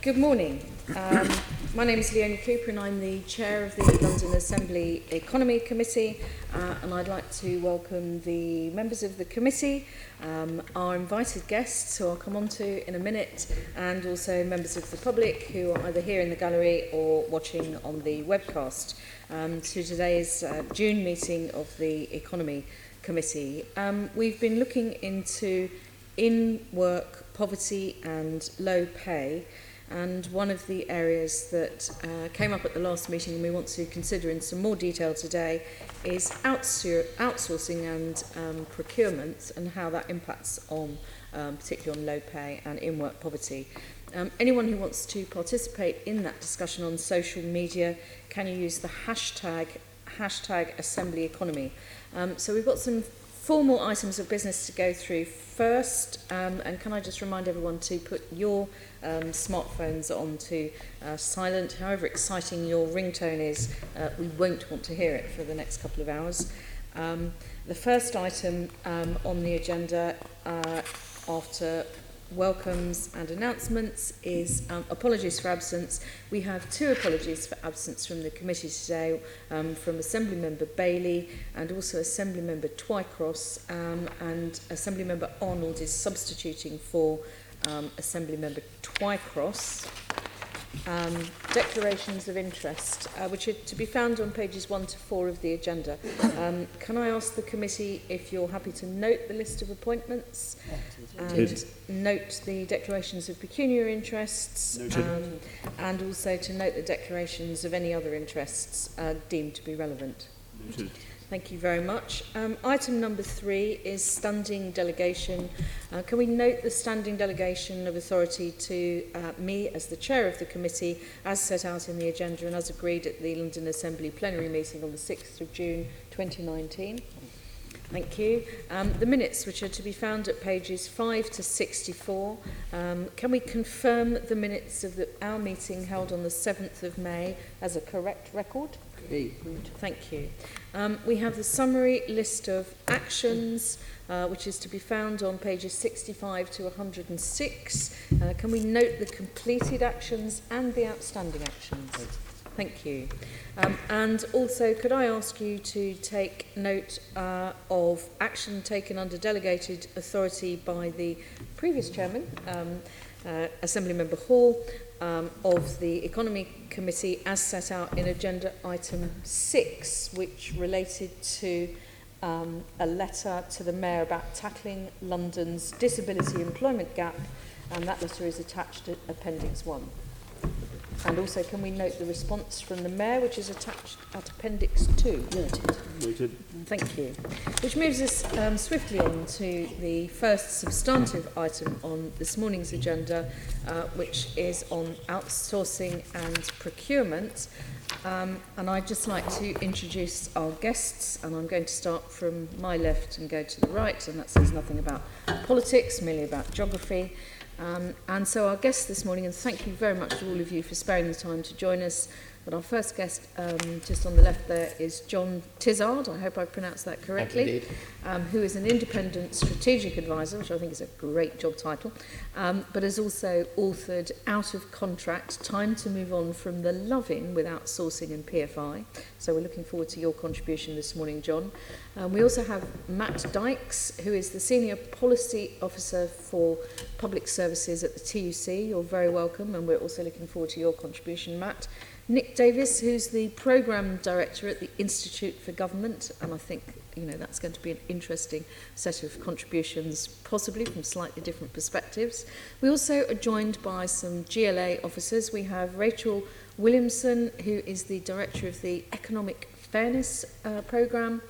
Good morning. My name is Leonie Cooper and I'm the chair of the London Assembly Economy Committee, and I'd like to welcome the members of the committee, our invited guests who I'll come on to in a minute, and also members of the public who are either here in the gallery or watching on the webcast to today's June meeting of the Economy Committee. We've been looking into in-work poverty and low pay, and one of the areas that came up at the last meeting and we want to consider in some more detail today is outsourcing and procurement and how that impacts on particularly on low pay and in-work poverty. Anyone who wants to participate in that discussion on social media, can you use the hashtag Assembly Economy? So we've got some formal items of business to go through first, and can I just remind everyone to put your smartphones on to silent. However exciting your ringtone is, we won't want to hear it for the next couple of hours. The first item on the agenda after welcomes and announcements is apologies for absence. We have two apologies for absence from the committee today, from Assembly Member Bailey and also Assembly Member Twycross, and Assembly Member Arnold is substituting for Assembly Member Twycross. Declarations of interest, which are to be found on pages 1 to 4 of the agenda. Can I ask the committee if you're happy to note the list of appointments and note the declarations of pecuniary interests, and also to note the declarations of any other interests deemed to be relevant. Noted. Thank you very much. Item number 3 is standing delegation. Can we note the standing delegation of authority to me as the chair of the committee, as set out in the agenda and as agreed at the London Assembly plenary meeting on the 6th of June 2019? Thank you. The minutes, which are to be found at pages 5 to 64. Can we confirm the minutes of our meeting held on the 7th of May as a correct record? Thank you. We have the summary list of actions, which is to be found on pages 65 to 106. Can we note the completed actions and the outstanding actions? Thank you. And also, could I ask you to take note of action taken under delegated authority by the previous chairman, Assembly Member Hall, of the Economy Committee as set out in agenda item 6, which related to a letter to the Mayor about tackling London's disability employment gap, and that letter is attached to Appendix 1. And also, can we note the response from the Mayor, which is attached at Appendix 2? Noted. Thank you. Which moves us swiftly on to the first substantive item on this morning's agenda, which is on outsourcing and procurement. And I'd just like to introduce our guests, and I'm going to start from my left and go to the right, and that says nothing about politics, merely about geography. And so our guest this morning, and thank you very much to all of you for sparing the time to join us, but our first guest, just on the left there, is John Tizard, I hope I pronounced that correctly, who is an independent strategic advisor, which I think is a great job title, but has also authored Out of Contract, Time to Move On from the Love-In with Outsourcing and PFI. So we're looking forward to your contribution this morning, John. We also have Matt Dykes, who is the Senior Policy Officer for Public Services at the TUC. You're very welcome, and we're also looking forward to your contribution, Matt. Nick Davis, who's the Programme Director at the Institute for Government, and I think that's going to be an interesting set of contributions, possibly from slightly different perspectives. We also are joined by some GLA officers. We have Rachel Williamson, who is the Director of the Economic Fairness Programme,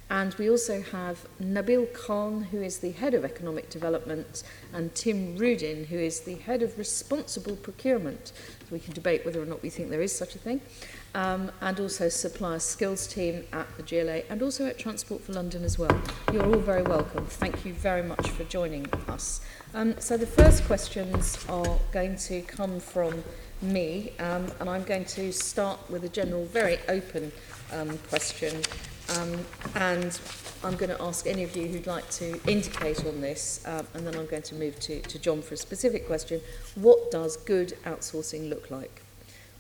and we also have Nabil Khan, who is the Head of Economic Development, and Tim Rudin, who is the Head of Responsible Procurement. So we can debate whether or not we think there is such a thing. And also Supplier Skills Team at the GLA, and also at Transport for London as well. You're all very welcome. Thank you very much for joining us. So the first questions are going to come from me, and I'm going to start with a general, very open question. And I'm going to ask any of you who'd like to indicate on this, and then I'm going to move to John for a specific question. What does good outsourcing look like?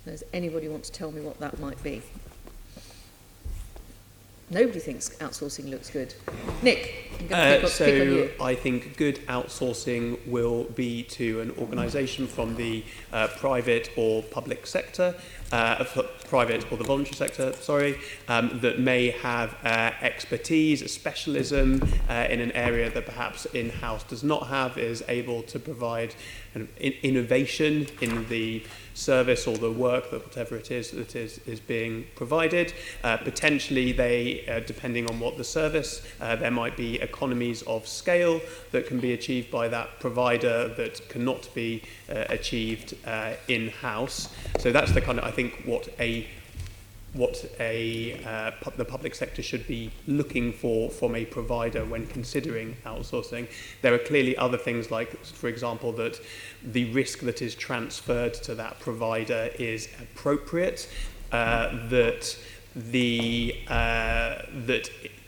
Does anybody want to tell me what that might be? Nobody thinks outsourcing looks good. Nick, I'm going to pick on you. I think good outsourcing will be to an organisation from the private or public sector, private or the voluntary sector, that may have expertise, a specialism in an area that perhaps in-house does not have, is able to provide innovation in the service or the work, that whatever it is that is being provided. Potentially they, depending on what the service, there might be economies of scale that can be achieved by that provider that cannot be achieved in-house. So that's the kind of, I think, what the public sector should be looking for from a provider when considering outsourcing. There are clearly other things like, for example, that the risk that is transferred to that provider is appropriate, that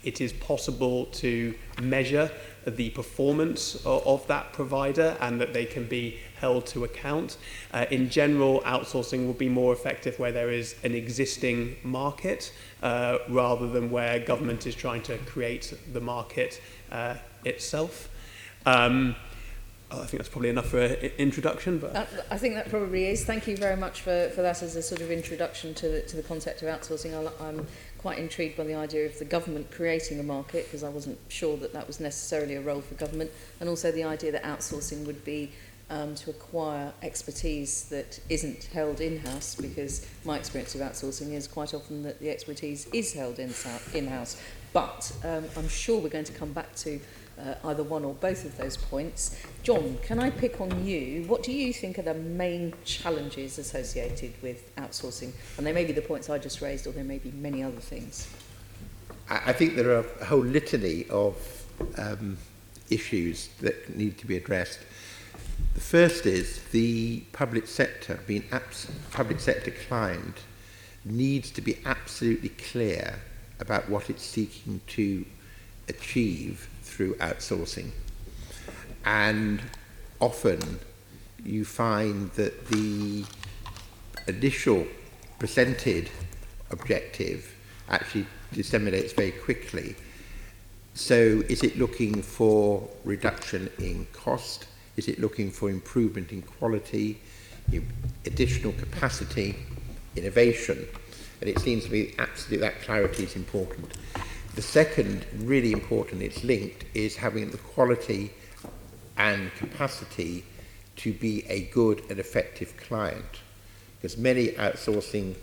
it is possible to measure the performance of that provider and that they can be held to account. In general, outsourcing will be more effective where there is an existing market rather than where government is trying to create the market itself. I think that's probably enough for an introduction. But I think that probably is. Thank you very much for that as a sort of introduction to the concept of outsourcing. I'm quite intrigued by the idea of the government creating a market, because I wasn't sure that was necessarily a role for government, and also the idea that outsourcing would be to acquire expertise that isn't held in-house, because my experience of outsourcing is quite often that the expertise is held in-house. But I'm sure we're going to come back to either one or both of those points. John, can I pick on you? What do you think are the main challenges associated with outsourcing? And they may be the points I just raised, or there may be many other things. I think there are a whole litany of issues that need to be addressed. The first is the public sector, being public sector client, needs to be absolutely clear about what it's seeking to achieve through outsourcing. And often you find that the initial presented objective actually disseminates very quickly. So is it looking for reduction in cost? Is it looking for improvement in quality, additional capacity, innovation? And it seems to me absolutely that clarity is important. The second, really important, it's linked, is having the quality and capacity to be a good and effective client. Because many outsourcing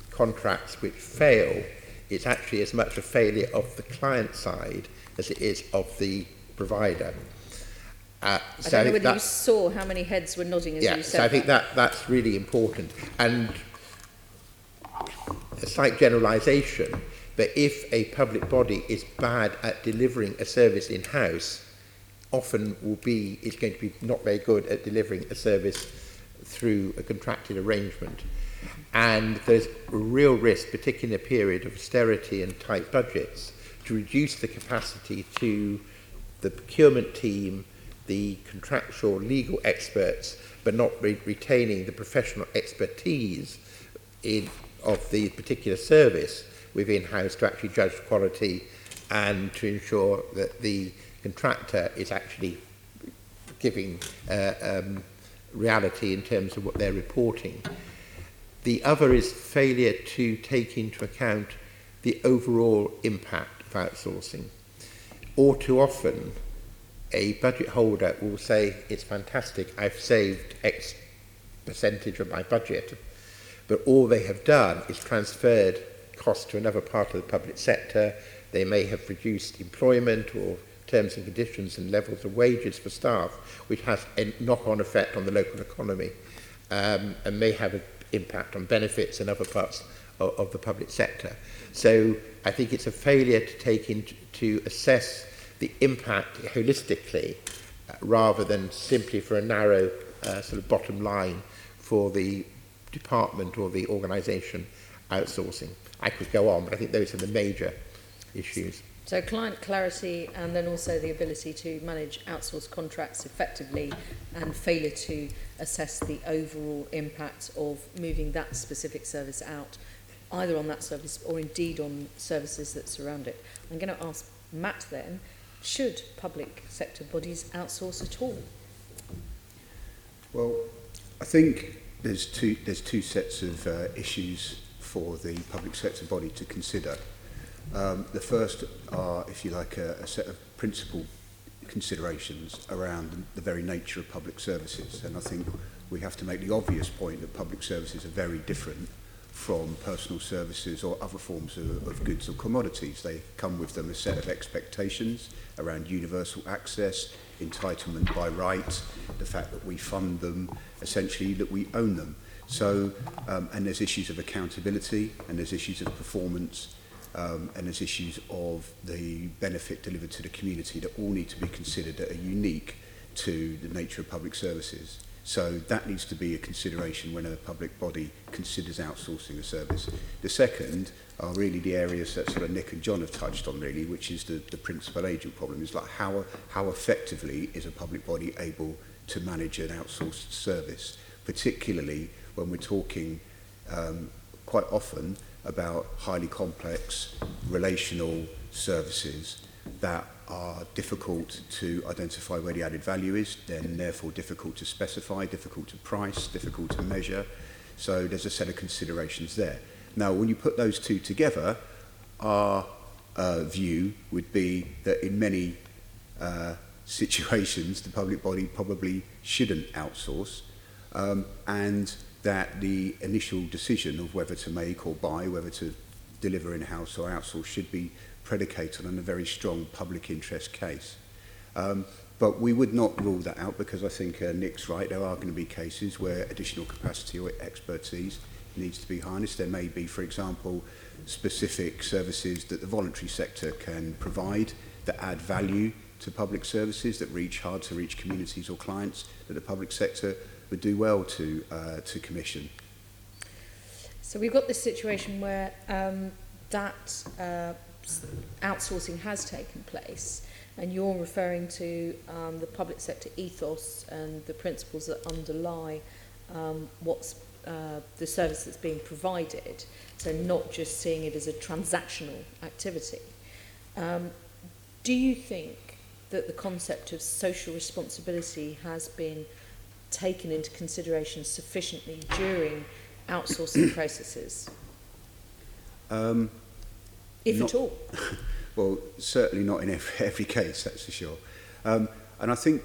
contracts which fail, it's actually as much a failure of the client side as it is of the provider. I don't know whether you saw how many heads were nodding as you said that. So I think that's really important. And a slight generalisation, but if a public body is bad at delivering a service in-house, often is going to be not very good at delivering a service through a contracted arrangement. And there's a real risk, particularly in a period of austerity and tight budgets, to reduce the capacity to the procurement team, the contractual legal experts, but not retaining the professional expertise of the particular service within house to actually judge quality and to ensure that the contractor is actually giving reality in terms of what they're reporting. The other is failure to take into account the overall impact of outsourcing. All too often, a budget holder will say, it's fantastic, I've saved X percentage of my budget, but all they have done is transferred cost to another part of the public sector. They may have reduced employment or terms and conditions and levels of wages for staff, which has a knock-on effect on the local economy and may have an impact on benefits and other parts of the public sector. So I think it's a failure to assess the impact holistically rather than simply for a narrow sort of bottom line for the department or the organisation outsourcing. I could go on, but I think those are the major issues. So client clarity, and then also the ability to manage outsourced contracts effectively, and failure to assess the overall impact of moving that specific service out, either on that service or indeed on services that surround it. I'm going to ask Matt then, should public sector bodies outsource at all? Well, I think there's two sets of issues for the public sector body to consider. The first are, if you like, a set of principal considerations around the very nature of public services. And I think we have to make the obvious point that public services are very different from personal services or other forms of goods or commodities. They come with them a set of expectations around universal access, entitlement by right, the fact that we fund them, essentially that we own them. So, and there's issues of accountability, and there's issues of performance, and there's issues of the benefit delivered to the community that all need to be considered that are unique to the nature of public services. So that needs to be a consideration when a public body considers outsourcing a service. The second are really the areas that sort of Nick and John have touched on really, which is the principal agent problem. Is like how effectively is a public body able to manage an outsourced service, particularly when we're talking quite often about highly complex relational services that are difficult to identify where the added value is, then therefore difficult to specify, difficult to price, difficult to measure. So there's a set of considerations there. Now, when you put those two together, our view would be that in many situations, the public body probably shouldn't outsource, and that the initial decision of whether to make or buy, whether to deliver in-house or outsource, should be predicated on a very strong public interest case. But we would not rule that out, because I think Nick's right, there are going to be cases where additional capacity or expertise needs to be harnessed. There may be, for example, specific services that the voluntary sector can provide that add value to public services, that reach hard to reach communities or clients, that the public sector would do well to commission. So we've got this situation where that outsourcing has taken place, and you're referring to the public sector ethos and the principles that underlie what's the service that's being provided, so not just seeing it as a transactional activity. Do you think that the concept of social responsibility has been taken into consideration sufficiently during outsourcing processes? If at all? Well, certainly not in every case, that's for sure. And I think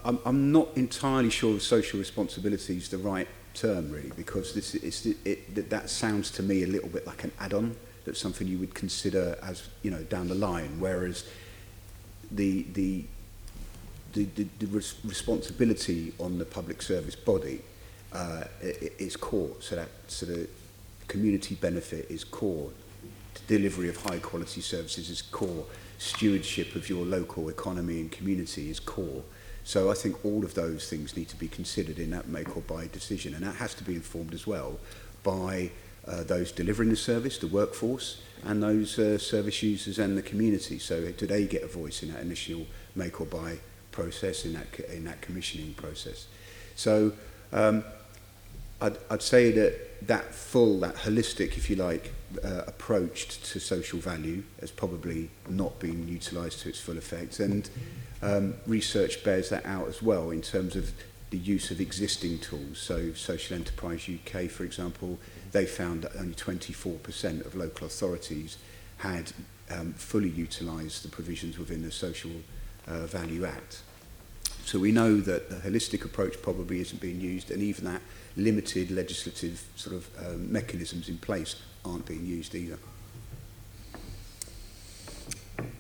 I'm not entirely sure social responsibility is the right term, really, because that sounds to me a little bit like an add-on. That's something you would consider as, you know, down the line, whereas the responsibility on the public service body is core. So that sort of community benefit is core. Delivery of high quality services is core. Stewardship of your local economy and community is core. So I think all of those things need to be considered in that make or buy decision, and that has to be informed as well by those delivering the service, the workforce, and those service users and the community. So do they get a voice in that initial make or buy process, in that commissioning process? So I'd say that holistic, if you like, approach to social value has probably not been utilised to its full effect, and research bears that out as well in terms of the use of existing tools. So Social Enterprise UK, for example, they found that only 24% of local authorities had fully utilised the provisions within the Social Value Act. So we know that the holistic approach probably isn't being used, and even that limited legislative sort of mechanisms in place aren't being used either.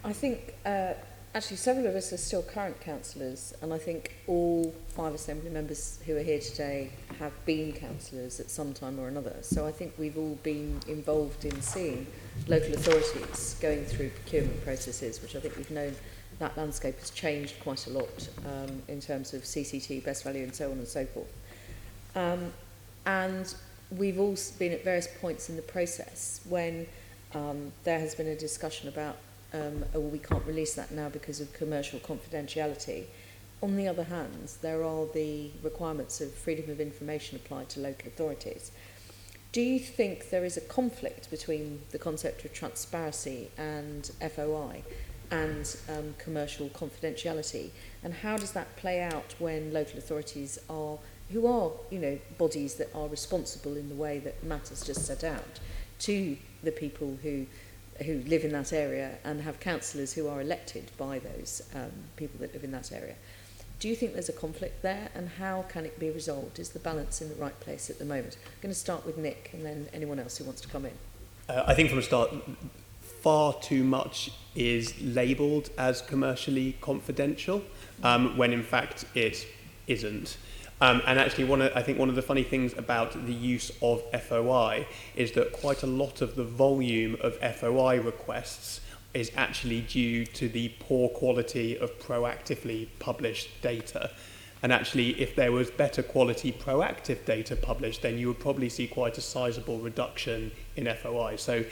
I think actually several of us are still current councillors, and I think all 5 Assembly members who are here today have been councillors at some time or another. So I think we've all been involved in seeing local authorities going through procurement processes, which I think we've known that landscape has changed quite a lot in terms of CCT, best value, and so on and so forth. And we've all been at various points in the process when there has been a discussion about oh, we can't release that now because of commercial confidentiality. On the other hand, there are the requirements of freedom of information applied to local authorities. Do you think there is a conflict between the concept of transparency and FOI and commercial confidentiality? And how does that play out when local authorities are, who are, you know, bodies that are responsible in the way that Matt has just set out, to the people who live in that area and have councillors who are elected by those people that live in that area? Do you think there's a conflict there, and how can it be resolved? Is the balance in the right place at the moment? I'm going to start with Nick and then anyone else who wants to come in. I think from the start, far too much is labelled as commercially confidential, when in fact it isn't. And actually, I think one of the funny things about the use of FOI is that quite a lot of the volume of FOI requests is actually due to the poor quality of proactively published data. And actually, if there was better quality proactive data published, then you would probably see quite a sizable reduction in FOI. So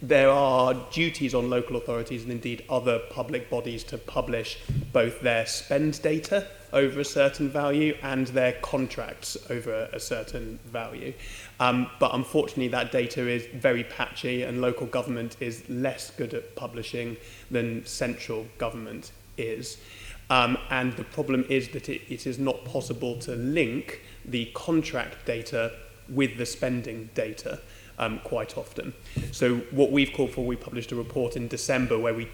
there are duties on local authorities and indeed other public bodies to publish both their spend data over a certain value and their contracts over a certain value. But unfortunately, that data is very patchy, and local government is less good at publishing than central government is. And the problem is that it is not possible to link the contract data with the spending data quite often. So what we've called for, we published a report in December where we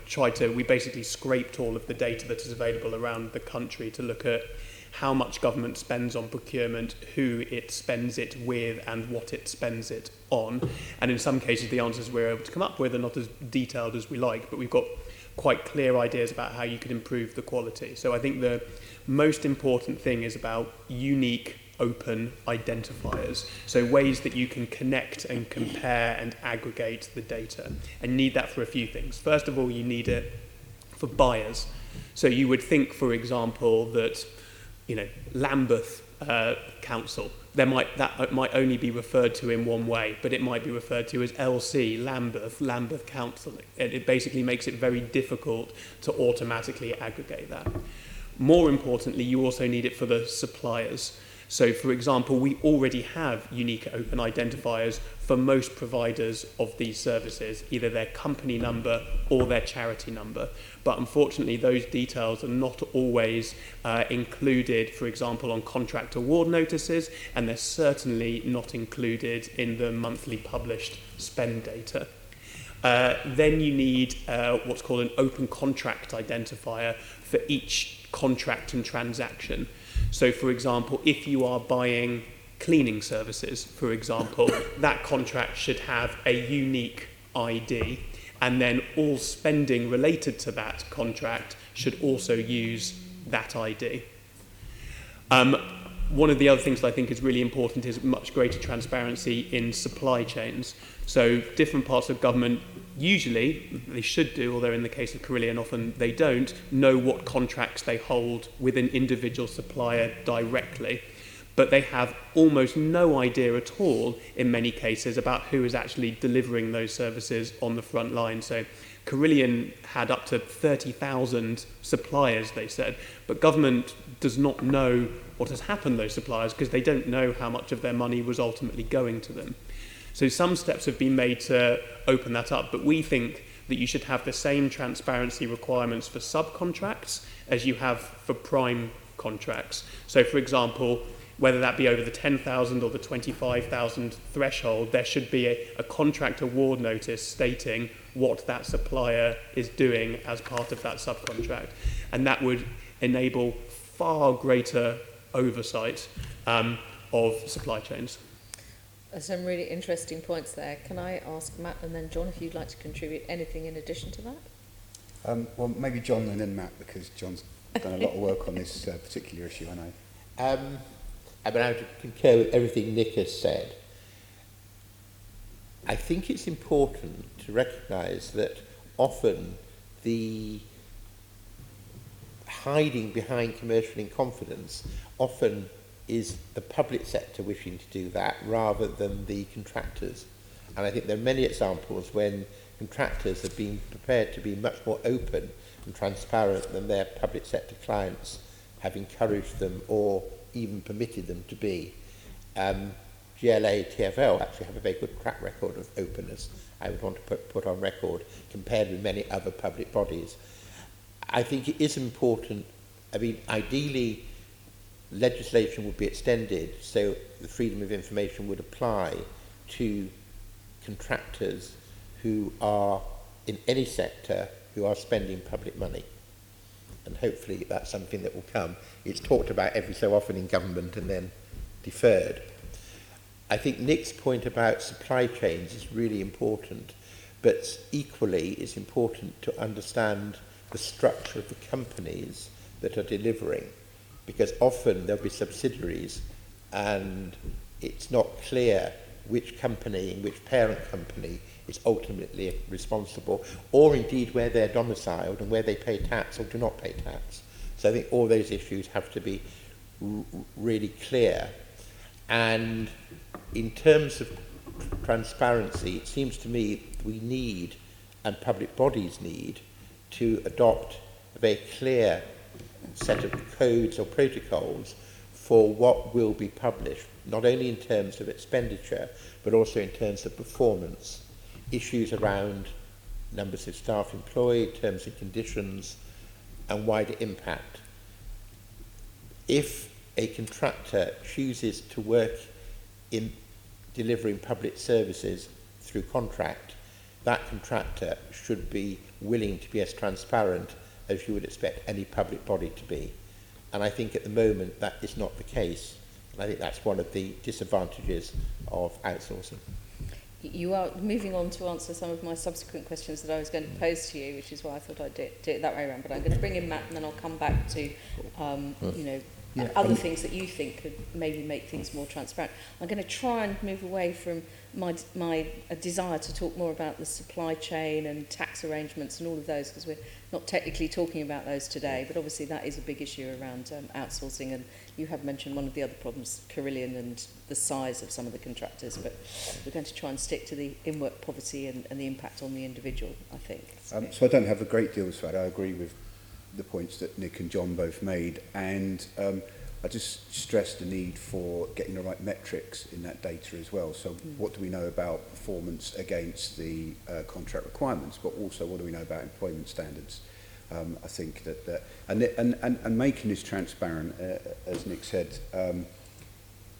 basically scraped all of the data that is available around the country to look at how much government spends on procurement, who it spends it with, and what it spends it on. And in some cases, the answers we're able to come up with are not as detailed as we like, but we've got quite clear ideas about how you could improve the quality. So I think the most important thing is about unique open identifiers, so ways that you can connect and compare and aggregate the data. And you need that for a few things. First of all, you need it for buyers. So you would think, for example, that Lambeth Council, that might only be referred to in one way, but it might be referred to as LC, Lambeth Council. It basically makes it very difficult to automatically aggregate that. More importantly, you also need it for the suppliers. So, for example, we already have unique open identifiers for most providers of these services, either their company number or their charity number. But unfortunately, those details are not always included, for example, on contract award notices, and they're certainly not included in the monthly published spend data. Then you need what's called an open contract identifier for each contract and transaction. So, for example, if you are buying cleaning services, for example, that contract should have a unique ID, and then all spending related to that contract should also use that ID. One of the other things that I think is really important is much greater transparency in supply chains. So different parts of government, usually, they should do, although in the case of Carillion often they don't, know what contracts they hold with an individual supplier directly. But they have almost no idea at all, in many cases, about who is actually delivering those services on the front line. So Carillion had up to 30,000 suppliers, they said, but government does not know what has happened to those suppliers because they don't know how much of their money was ultimately going to them. So some steps have been made to open that up, but we think that you should have the same transparency requirements for subcontracts as you have for prime contracts. So, for example, whether that be over the 10,000 or the 25,000 threshold, there should be a contract award notice stating what that supplier is doing as part of that subcontract. And that would enable far greater oversight of supply chains. There's some really interesting points there. Can I ask Matt and then John if you'd like to contribute anything in addition to that? Well, maybe John and then Matt, because John's done a lot of work on this particular issue, I know. I would concur with everything Nick has said. I think it's important to recognise that often the hiding behind commercial inconfidence often is the public sector wishing to do that rather than the contractors. And I think there are many examples when contractors have been prepared to be much more open and transparent than their public sector clients have encouraged them or even permitted them to be. GLA, TfL actually have a very good track record of openness, I would want to put on record, compared with many other public bodies. I think it is important, I mean, ideally, legislation would be extended so the freedom of information would apply to contractors who are in any sector who are spending public money. And hopefully that's something that will come. It's talked about every so often in government and then deferred. I think Nick's point about supply chains is really important, but equally it's important to understand the structure of the companies that are delivering, because often there'll be subsidiaries and it's not clear which company, which parent company is ultimately responsible, or indeed where they're domiciled and where they pay tax or do not pay tax. So I think all those issues have to be really clear. And in terms of transparency, it seems to me we need, and public bodies need, to adopt a very clear set of codes or protocols for what will be published, not only in terms of expenditure, but also in terms of performance, issues around numbers of staff employed, terms and conditions, and wider impact. If a contractor chooses to work in delivering public services through contract, that contractor should be willing to be as transparent as you would expect any public body to be. And I think at the moment that is not the case. And I think that's one of the disadvantages of outsourcing. You are moving on to answer some of my subsequent questions that I was going to pose to you, which is why I thought I'd do it that way around. But I'm going to bring in Matt, and then I'll come back to, other things that you think could maybe make things more transparent. I'm going to try and move away from my desire to talk more about the supply chain and tax arrangements and all of those, because we're not technically talking about those today, but obviously that is a big issue around outsourcing, and you have mentioned one of the other problems, Carillion, and the size of some of the contractors, but we're going to try and stick to the in-work poverty and the impact on the individual, I think. So I don't have a great deal to add. I agree with the points that Nick and John both made, and I just stress the need for getting the right metrics in that data as well. So what do we know about performance against the contract requirements, but also what do we know about employment standards? I think that and making this transparent, as Nick said,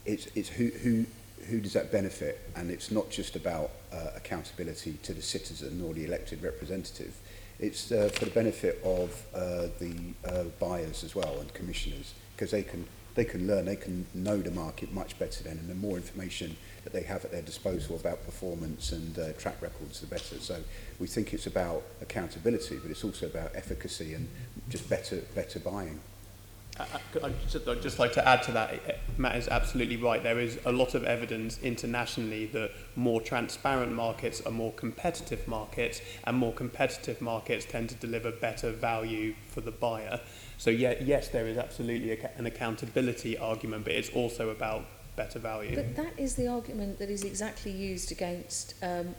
it's who does that benefit, and it's not just about accountability to the citizen or the elected representative. It's for the benefit of the buyers as well and commissioners, because they can learn, they can know the market much better then, and the more information that they have at their disposal about performance and track records, the better. So we think it's about accountability, but it's also about efficacy and just better buying. I'd just like to add to that. Matt is absolutely right. There is a lot of evidence internationally that more transparent markets are more competitive markets, and more competitive markets tend to deliver better value for the buyer. So yes, there is absolutely an accountability argument, but it's also about better value. But that is the argument that is exactly used against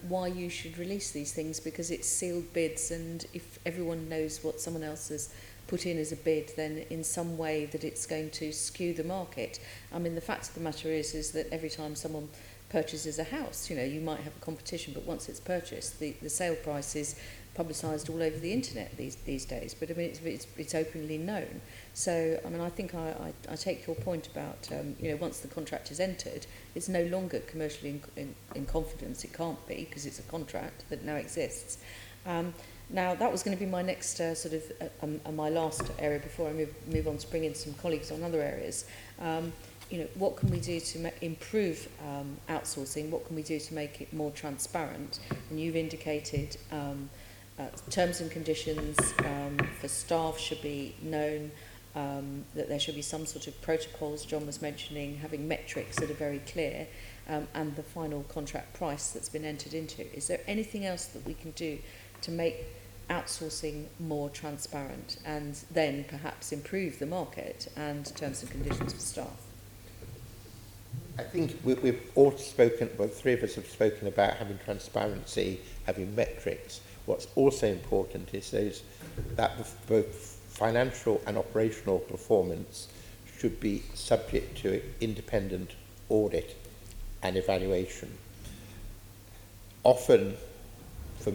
why you should release these things, because it's sealed bids, and if everyone knows what someone else has put in as a bid, then in some way that it's going to skew the market. I mean, the fact of the matter is that every time someone purchases a house, you might have a competition, but once it's purchased, the sale price is publicised all over the internet these days. But I mean, it's openly known. So I mean, I think I take your point about once the contract is entered, it's no longer commercially in confidence. It can't be, because it's a contract that now exists. Now, that was going to be my next my last area before I move on to bring in some colleagues on other areas. What can we do to improve outsourcing? What can we do to make it more transparent? And you've indicated terms and conditions for staff should be known, that there should be some sort of protocols, John was mentioning, having metrics that are very clear, and the final contract price that's been entered into. Is there anything else that we can do to make outsourcing more transparent and then perhaps improve the market and terms and conditions for staff? I think we've all spoken, well, three of us have spoken about having transparency, having metrics. What's also important is that both financial and operational performance should be subject to independent audit and evaluation. Often, for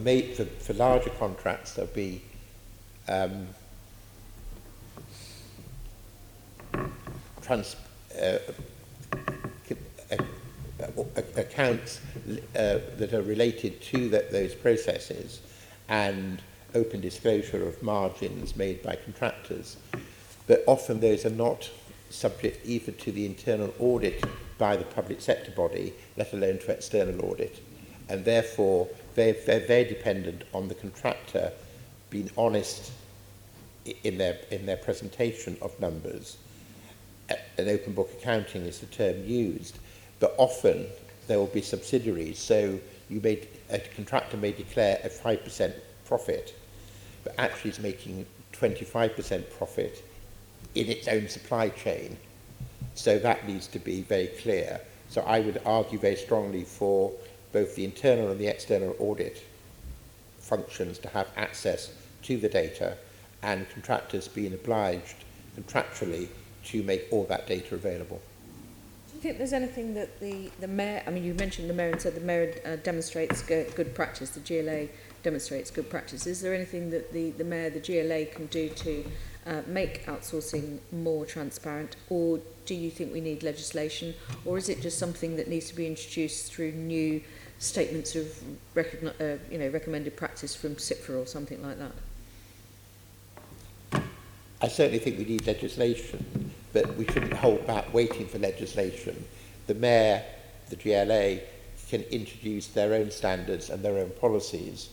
larger contracts, there'll be accounts that are related to those processes and open disclosure of margins made by contractors, but often those are not subject either to the internal audit by the public sector body, let alone to external audit, and therefore they're very dependent on the contractor being honest in their presentation of numbers. An open book accounting is the term used, but often there will be subsidiaries. So a contractor may declare a 5% profit, but actually is making 25% profit in its own supply chain. So that needs to be very clear. So I would argue very strongly for both the internal and the external audit functions to have access to the data, and contractors being obliged contractually to make all that data available. Do you think there's anything that the mayor, I mean, you mentioned the mayor and said the mayor demonstrates good practice, the GLA demonstrates good practice. Is there anything that the mayor, the GLA can do to make outsourcing more transparent, or do you think we need legislation, or is it just something that needs to be introduced through new statements of recommended practice from CIPFA or something like that? I certainly think we need legislation, but we shouldn't hold back waiting for legislation. The mayor, the GLA, can introduce their own standards and their own policies.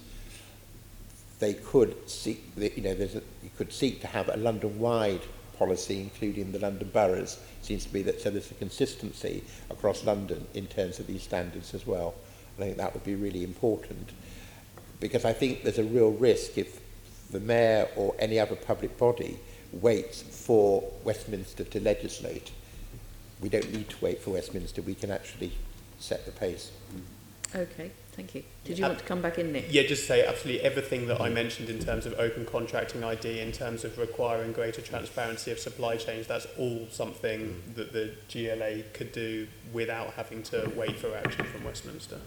They could seek, you could seek to have a London-wide policy, including the London boroughs. Seems to be that, so there's a consistency across London in terms of these standards as well. I think that would be really important, because I think there's a real risk if the mayor or any other public body waits for Westminster to legislate. We don't need to wait for Westminster, we can actually set the pace. Okay, thank you. Did you want to come back in, Nick? Yeah, just say absolutely everything that I mentioned in terms of open contracting ID, in terms of requiring greater transparency of supply chains, that's all something that the GLA could do without having to wait for action from Westminster.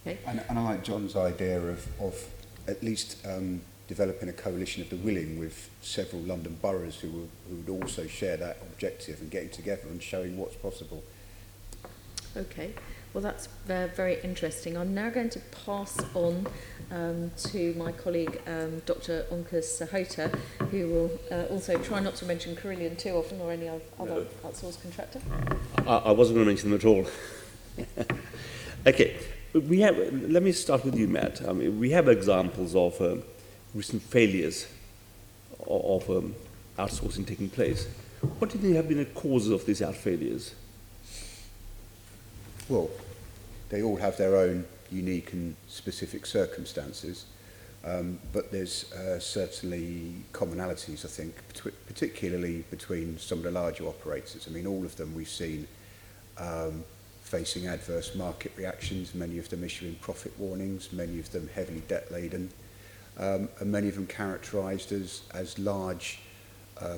Okay. And I like John's idea of at least developing a coalition of the willing with several London boroughs who would also share that objective, and getting together and showing what's possible. Okay, well that's very interesting. I'm now going to pass on to my colleague Dr. Onkas Sahota, who will also try not to mention Carillion too often, or any other outsourced contractor. I wasn't going to mention them at all. Okay, let me start with you, Matt. I mean, we have examples of recent failures of outsourcing taking place. What do you think have been the causes of these failures? Well, they all have their own unique and specific circumstances, but there's certainly commonalities, I think, particularly between some of the larger operators. I mean, all of them we've seen facing adverse market reactions, many of them issuing profit warnings, many of them heavily debt-laden, and many of them characterised as large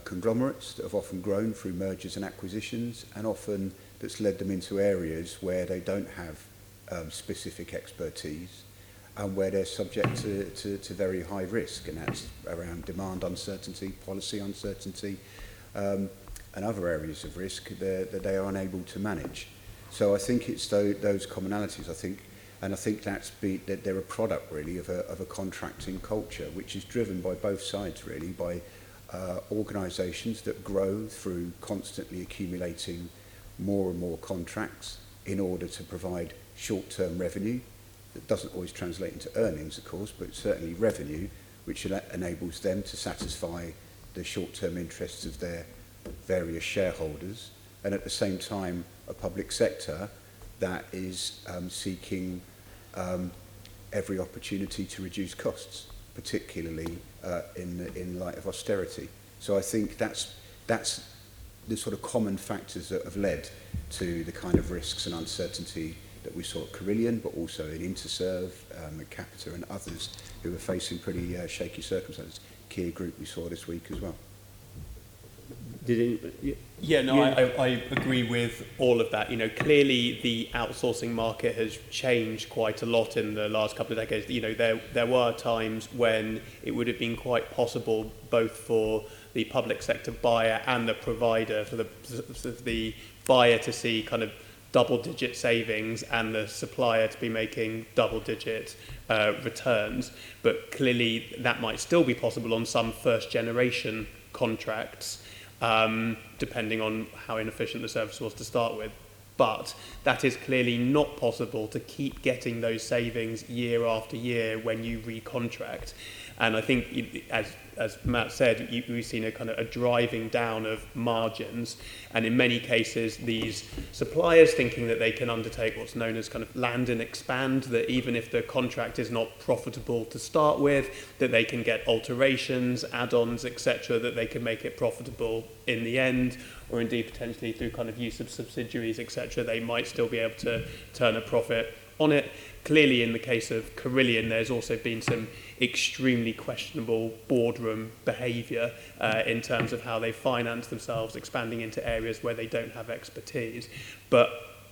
conglomerates that have often grown through mergers and acquisitions, and often that's led them into areas where they don't have specific expertise and where they're subject to very high risk, and that's around demand uncertainty, policy uncertainty, and other areas of risk that they are unable to manage. So I think it's those commonalities, I think that they're a product really of a contracting culture, which is driven by both sides really, by organisations that grow through constantly accumulating more and more contracts in order to provide short-term revenue. That doesn't always translate into earnings, of course, but certainly revenue, which enables them to satisfy the short-term interests of their various shareholders, and at the same time a public sector that is seeking every opportunity to reduce costs, particularly in light of austerity. So I think that's the sort of common factors that have led to the kind of risks and uncertainty that we saw at Carillion, but also in Interserve, at Capita and others who are facing pretty shaky circumstances. Kia Group we saw this week as well. Yeah, no, I agree with all of that. You know, clearly the outsourcing market has changed quite a lot in the last couple of decades. You know, there were times when it would have been quite possible both for the public sector buyer and the provider, for the buyer to see kind of double-digit savings and the supplier to be making double-digit returns. But clearly that might still be possible on some first-generation contracts, depending on how inefficient the service was to start with. But that is clearly not possible to keep getting those savings year after year when you recontract. And I think, as Matt said, we've seen a kind of a driving down of margins. And in many cases, these suppliers thinking that they can undertake what's known as kind of land and expand, that even if the contract is not profitable to start with, that they can get alterations, add-ons, etc., that they can make it profitable in the end, or indeed potentially through kind of use of subsidiaries, etc., they might still be able to turn a profit on it. Clearly, in the case of Carillion, there's also been some extremely questionable boardroom behaviour in terms of how they finance themselves, expanding into areas where they don't have expertise. But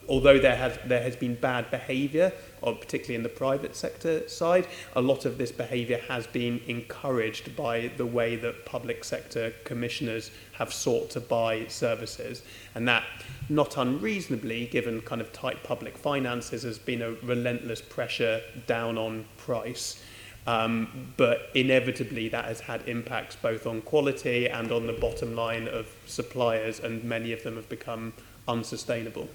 although there has been bad behaviour, or particularly in the private sector side, a lot of this behaviour has been encouraged by the way that public sector commissioners have sought to buy services. And that, not unreasonably, given kind of tight public finances, has been a relentless pressure down on price. But inevitably that has had impacts both on quality and on the bottom line of suppliers, and many of them have become unsustainable.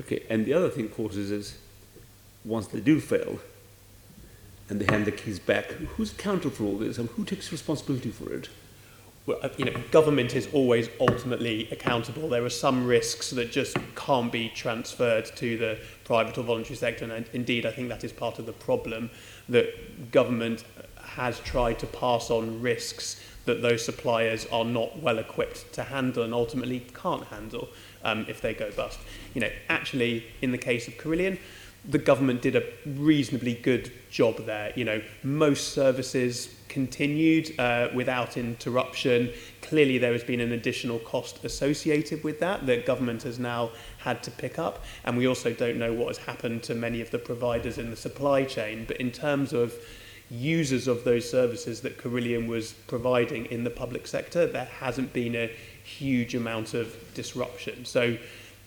Okay, and the other thing, of course, is once they do fail and they hand the keys back, who's accountable for all this and who takes responsibility for it? Well, you know, government is always ultimately accountable. There are some risks that just can't be transferred to the private or voluntary sector, and indeed I think that is part of the problem, that government has tried to pass on risks that those suppliers are not well equipped to handle and ultimately can't handle if they go bust. You know, actually, in the case of Carillion, the government did a reasonably good job there. You know, most services continued without interruption. Clearly, there has been an additional cost associated with that government has now had to pick up. And we also don't know what has happened to many of the providers in the supply chain. But in terms of users of those services that Carillion was providing in the public sector, there hasn't been a huge amount of disruption. So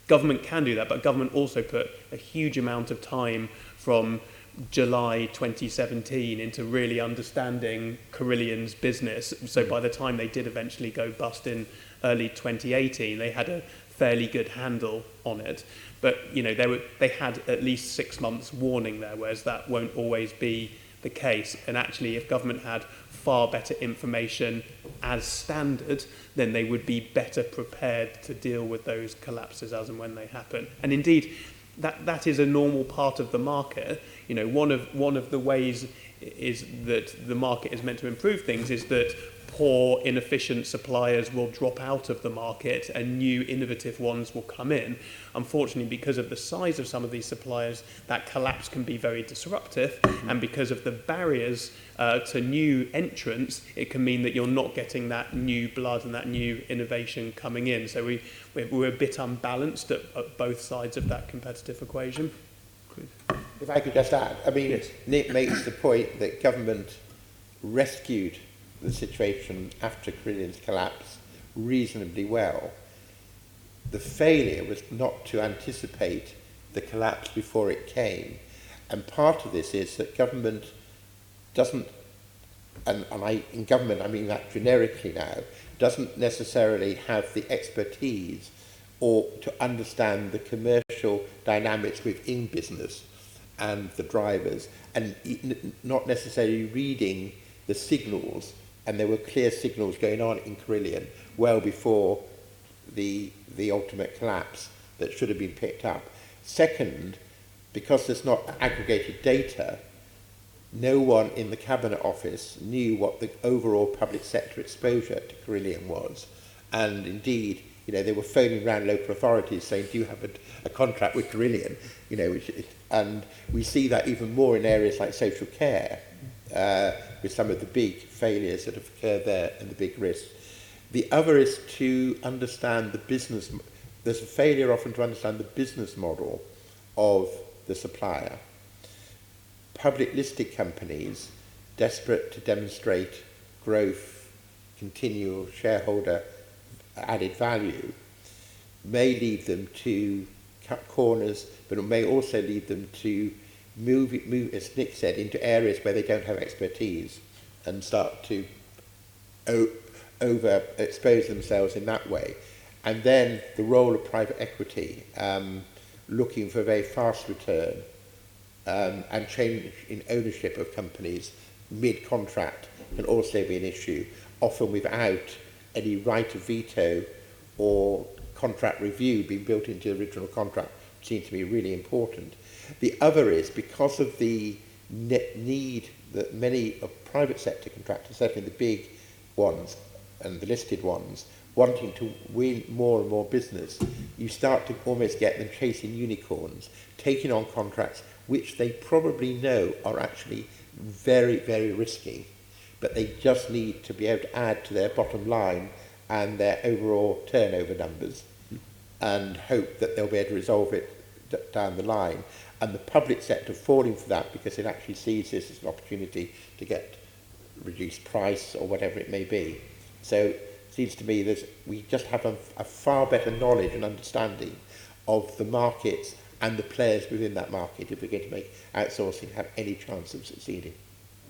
government can do that, but government also put a huge amount of time from July 2017 into really understanding Carillion's business. So by the time they did eventually go bust in early 2018, they had a fairly good handle on it. But you know, they had at least 6 months warning there, whereas that won't always be the case. And actually, if government had far better information as standard, then they would be better prepared to deal with those collapses as and when they happen. And indeed, that is a normal part of the market. You know, one of the ways is that the market is meant to improve things is that poor, inefficient suppliers will drop out of the market and new innovative ones will come in. Unfortunately, because of the size of some of these suppliers, that collapse can be very disruptive, and because of the barriers to new entrants, it can mean that you're not getting that new blood and that new innovation coming in. So we're a bit unbalanced at both sides of that competitive equation. If I could just add, I mean, Yes. Nick makes the point that government rescued the situation after Carillion's collapse reasonably well. The failure was not to anticipate the collapse before it came. And part of this is that government doesn't, in government I mean that generically now, doesn't necessarily have the expertise or to understand the commercial dynamics within business and the drivers, and not necessarily reading the signals. And there were clear signals going on in Carillion well before the ultimate collapse that should have been picked up. Second, because there's not aggregated data, no one in the Cabinet Office knew what the overall public sector exposure to Carillion was. And indeed, you know, they were phoning around local authorities saying, do you have a contract with Carillion? You know, and we see that even more in areas like social care, with some of the big failures that have occurred there and the big risks. The other is to understand the business. There's a failure often to understand the business model of the supplier. Public listed companies, desperate to demonstrate growth, continual shareholder added value, may lead them to cut corners, but it may also lead them to move, as Nick said, into areas where they don't have expertise and start to overexpose themselves in that way. And then the role of private equity, looking for a very fast return, and change in ownership of companies mid-contract can also be an issue, often without any right of veto or contract review being built into the original contract, seems to be really important. The other is, because of the need that many of private sector contractors, certainly the big ones and the listed ones, wanting to win more and more business, you start to almost get them chasing unicorns, taking on contracts which they probably know are actually very, very risky, but they just need to be able to add to their bottom line and their overall turnover numbers, and hope that they'll be able to resolve it down the line. And the public sector falling for that because it actually sees this as an opportunity to get reduced price or whatever it may be. So it seems to me we just have a far better knowledge and understanding of the markets and the players within that market if we're going to make outsourcing have any chance of succeeding.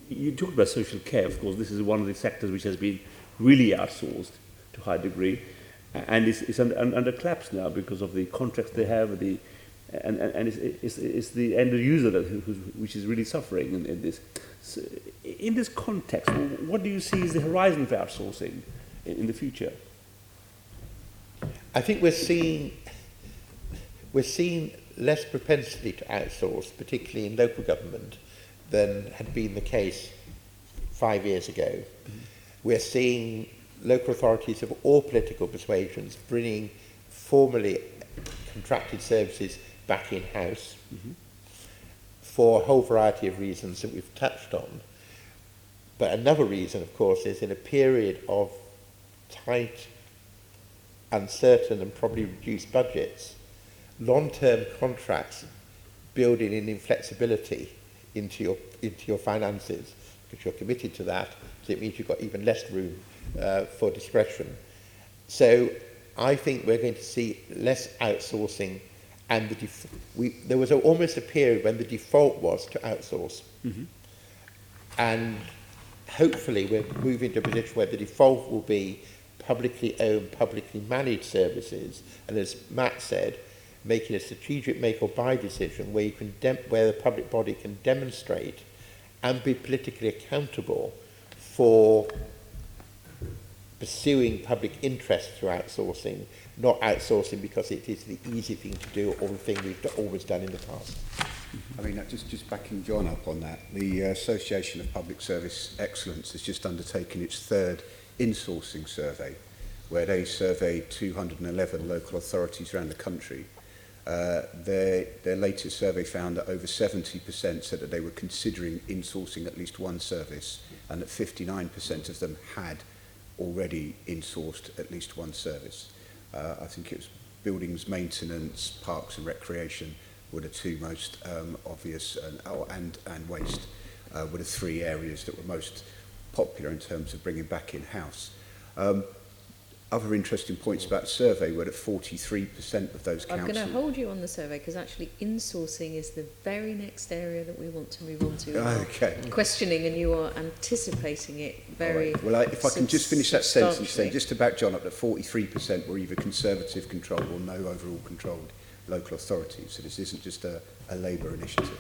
You talked about social care, of course. This is one of the sectors which has been really outsourced to a high degree, and it's under collapse now because of the contracts they have, and it's the end user which is really suffering in this. So in this context, what do you see as the horizon for outsourcing in the future? I think we're seeing less propensity to outsource, particularly in local government, than had been the case 5 years ago. Mm-hmm. We're seeing local authorities of all political persuasions bringing formally contracted services back in-house, mm-hmm, for a whole variety of reasons that we've touched on. But another reason, of course, is in a period of tight, uncertain and probably reduced budgets, long-term contracts building in inflexibility into your finances, because you're committed to that, so it means you've got even less room for discretion. So I think we're going to see less outsourcing, and there was almost a period when the default was to outsource. Mm-hmm. And hopefully we're moving to a position where the default will be publicly owned, publicly managed services, and as Matt said, making a strategic make or buy decision where where the public body can demonstrate and be politically accountable for pursuing public interest through outsourcing, not outsourcing because it is the easy thing to do or the thing we've always done in the past. I mean, just backing John up on that, the Association of Public Service Excellence has just undertaken its third insourcing survey, where they surveyed 211 local authorities around the country. Their latest survey found that over 70% said that they were considering insourcing at least one service, and that 59% of them had already insourced at least one service. I think it was buildings maintenance, parks and recreation were the two most obvious, and waste were the three areas that were most popular in terms of bringing back in-house. Other interesting points about the survey were that 43% of those councils... I'm going to hold you on the survey because actually insourcing is the very next area that we want to move on to. Okay. Questioning, and you are anticipating it very... Right. Well, if I can just finish that sentence then, just about John, up that 43% were either Conservative controlled or no overall controlled local authorities. So this isn't just a Labour initiative.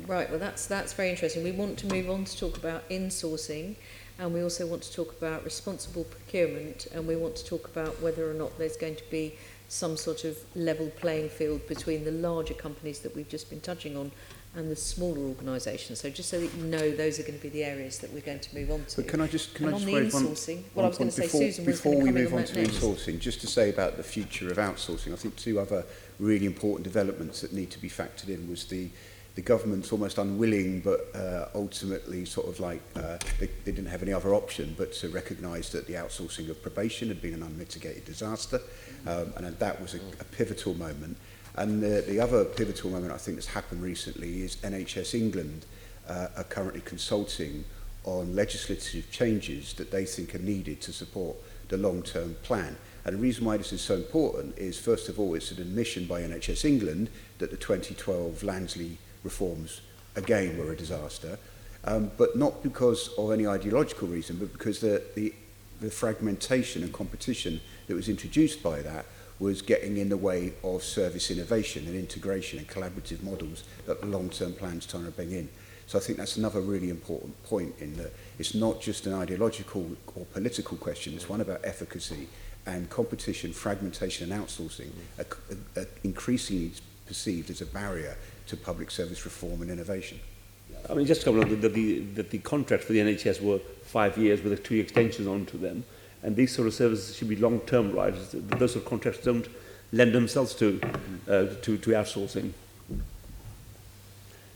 Right, well that's very interesting. We want to move on to talk about insourcing, and we also want to talk about responsible procurement, and we want to talk about whether or not there's going to be some sort of level playing field between the larger companies that we've just been touching on and the smaller organisations. So just so that you know, those are going to be the areas that we're going to move on to. But can I just and on the raise insourcing, well, I was going to say before, Susan was before going to we come in move on on that to next. insourcing, just to say about the future of outsourcing, I think two other really important developments that need to be factored in was the government's almost unwilling, but ultimately sort of like they didn't have any other option but to recognise that the outsourcing of probation had been an unmitigated disaster, and that was a pivotal moment. And the other pivotal moment I think that's happened recently is NHS England are currently consulting on legislative changes that they think are needed to support the long-term plan. And the reason why this is so important is, first of all, it's an admission by NHS England that the 2012 Lansley reforms, again, were a disaster, but not because of any ideological reason, but because the fragmentation and competition that was introduced by that was getting in the way of service innovation and integration and collaborative models that the long-term plan's trying to bring in. So I think that's another really important point, in that it's not just an ideological or political question, it's one about efficacy, and competition, fragmentation and outsourcing are increasingly perceived as a barrier to public service reform and innovation. I mean, just to comment on the contracts for the NHS were 5 years with 2 extensions onto them, and these sort of services should be long-term, right? Those sort of contracts don't lend themselves to outsourcing.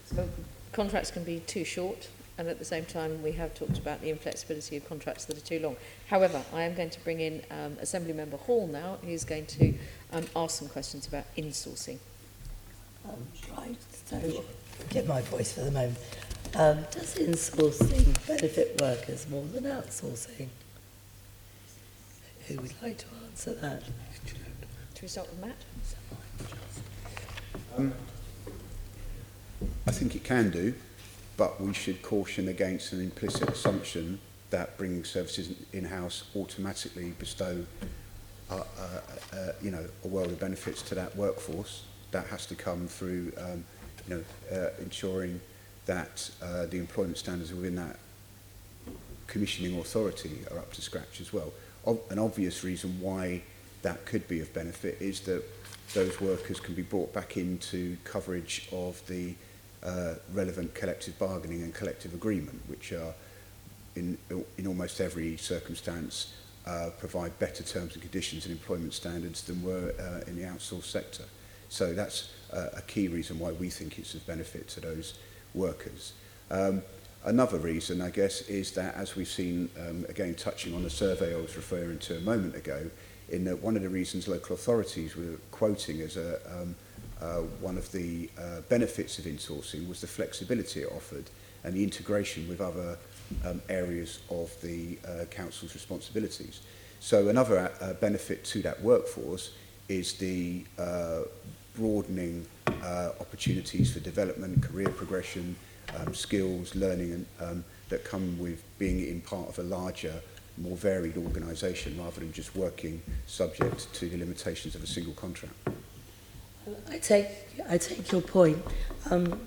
So contracts can be too short, and at the same time we have talked about the inflexibility of contracts that are too long. However, I am going to bring in Assembly Member Hall now, who's going to ask some questions about insourcing. Right, so get my voice for the moment. Does insourcing benefit workers more than outsourcing? Who would like to answer that? Should we start with Matt? I think it can do, but we should caution against an implicit assumption that bringing services in-house automatically bestow a world of benefits to that workforce. That has to come through ensuring that the employment standards within that commissioning authority are up to scratch as well. An obvious reason why that could be of benefit is that those workers can be brought back into coverage of the relevant collective bargaining and collective agreement, which are in almost every circumstance provide better terms and conditions and employment standards than were in the outsourced sector. So that's a key reason why we think it's of benefit to those workers. Another reason, I guess, is that, as we've seen, again, touching on the survey I was referring to a moment ago, in that one of the reasons local authorities were quoting as one of the benefits of insourcing was the flexibility it offered and the integration with other areas of the council's responsibilities. So another benefit to that workforce is the broadening opportunities for development, career progression, skills, learning that come with being in part of a larger, more varied organisation rather than just working subject to the limitations of a single contract. I take your point.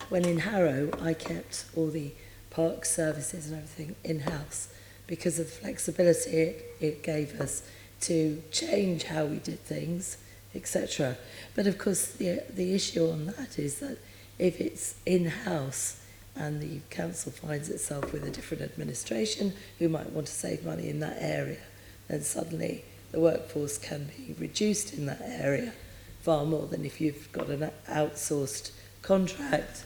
When in Harrow, I kept all the park services and everything in-house because of the flexibility it gave us to change how we did things, etc. But of course, the issue on that is that if it's in-house and the council finds itself with a different administration who might want to save money in that area, then suddenly the workforce can be reduced in that area far more than if you've got an outsourced contract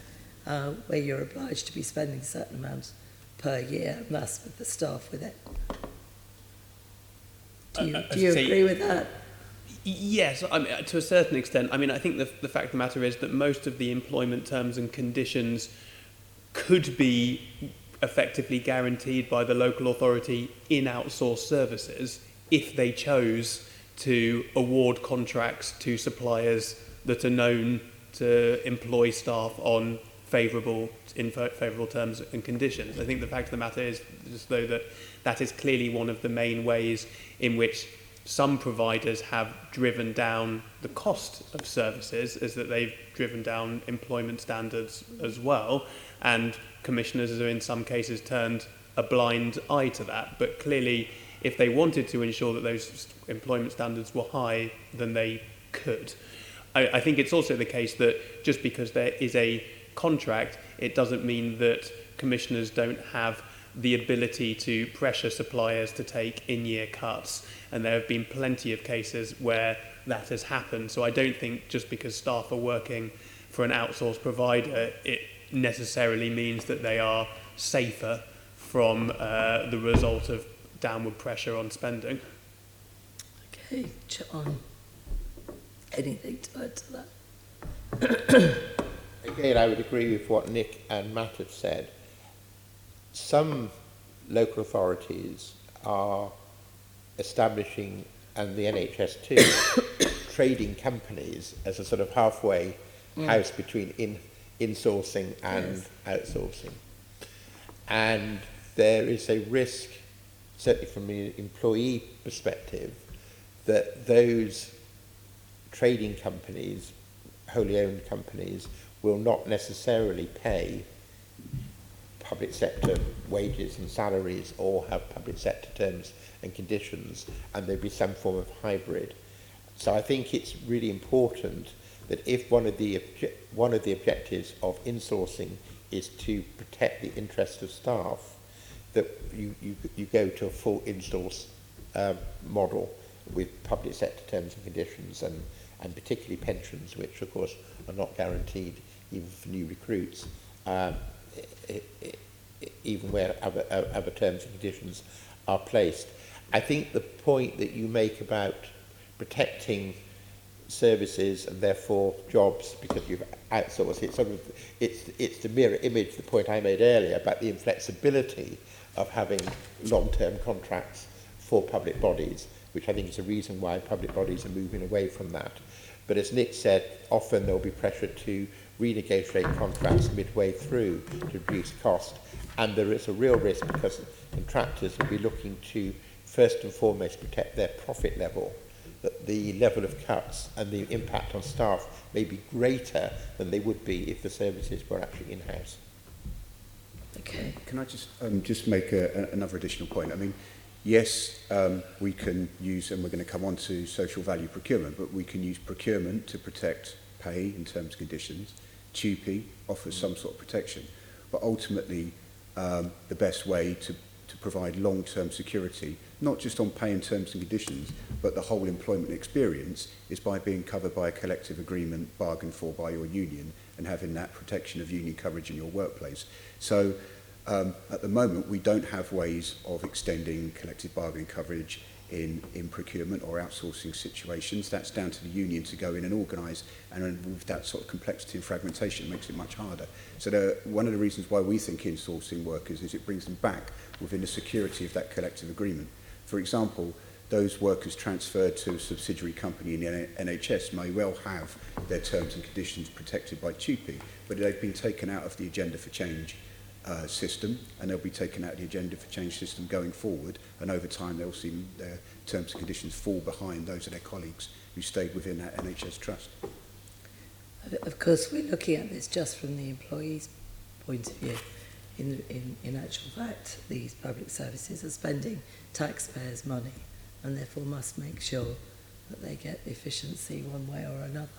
where you're obliged to be spending a certain amount per year, and that's with the staff with it. Do you agree with that? Yes, I mean, to a certain extent. I mean, I think the fact of the matter is that most of the employment terms and conditions could be effectively guaranteed by the local authority in outsourced services if they chose to award contracts to suppliers that are known to employ staff on favourable terms and conditions. I think the fact of the matter is just though that is clearly one of the main ways in which some providers have driven down the cost of services, is that they've driven down employment standards as well, and commissioners have in some cases turned a blind eye to that. But clearly, if they wanted to ensure that those employment standards were high, then they could. I think it's also the case that just because there is a contract, it doesn't mean that commissioners don't have the ability to pressure suppliers to take in-year cuts. And there have been plenty of cases where that has happened. So I don't think just because staff are working for an outsourced provider, it necessarily means that they are safer from the result of downward pressure on spending. Okay, John, anything to add to that? Again, I would agree with what Nick and Matt have said. Some local authorities are establishing, and the NHS too, trading companies as a sort of halfway house between insourcing and outsourcing. And there is a risk, certainly from the employee perspective, that those trading companies, wholly owned companies, will not necessarily pay public sector wages and salaries or have public sector terms and conditions, and there'll be some form of hybrid. So I think it's really important that if one of the objectives of insourcing is to protect the interests of staff, that you go to a full insource model with public sector terms and conditions, and particularly pensions, which of course are not guaranteed even for new recruits, even where other terms and conditions are placed. I think the point that you make about protecting services and therefore jobs because you've outsourced it's the mirror image, the point I made earlier about the inflexibility of having long-term contracts for public bodies, which I think is a reason why public bodies are moving away from that. But as Nick said, often there'll be pressure to renegotiate contracts midway through to reduce cost, and there is a real risk because contractors will be looking to first and foremost protect their profit level, that the level of cuts and the impact on staff may be greater than they would be if the services were actually in-house. Okay. Can I just make another additional point? I mean, yes, we can use, and we're going to come on to social value procurement, but we can use procurement to protect pay in terms and conditions. TUPE offers some sort of protection, but ultimately the best way to provide long-term security, not just on pay and terms and conditions, but the whole employment experience, is by being covered by a collective agreement bargained for by your union and having that protection of union coverage in your workplace. So at the moment, we don't have ways of extending collective bargaining coverage in procurement or outsourcing situations. That's down to the union to go in and organise, and with that sort of complexity and fragmentation, it makes it much harder. So one of the reasons why we think insourcing workers is it brings them back within the security of that collective agreement. For example, those workers transferred to a subsidiary company in the NHS may well have their terms and conditions protected by TUPE, but they've been taken out of the agenda for change system, and they'll be taken out of the agenda for change system going forward, and over time they'll see their terms and conditions fall behind those of their colleagues who stayed within that NHS trust. Of course, we're looking at this just from the employee's point of view. In actual fact, these public services are spending taxpayers' money and therefore must make sure that they get efficiency one way or another.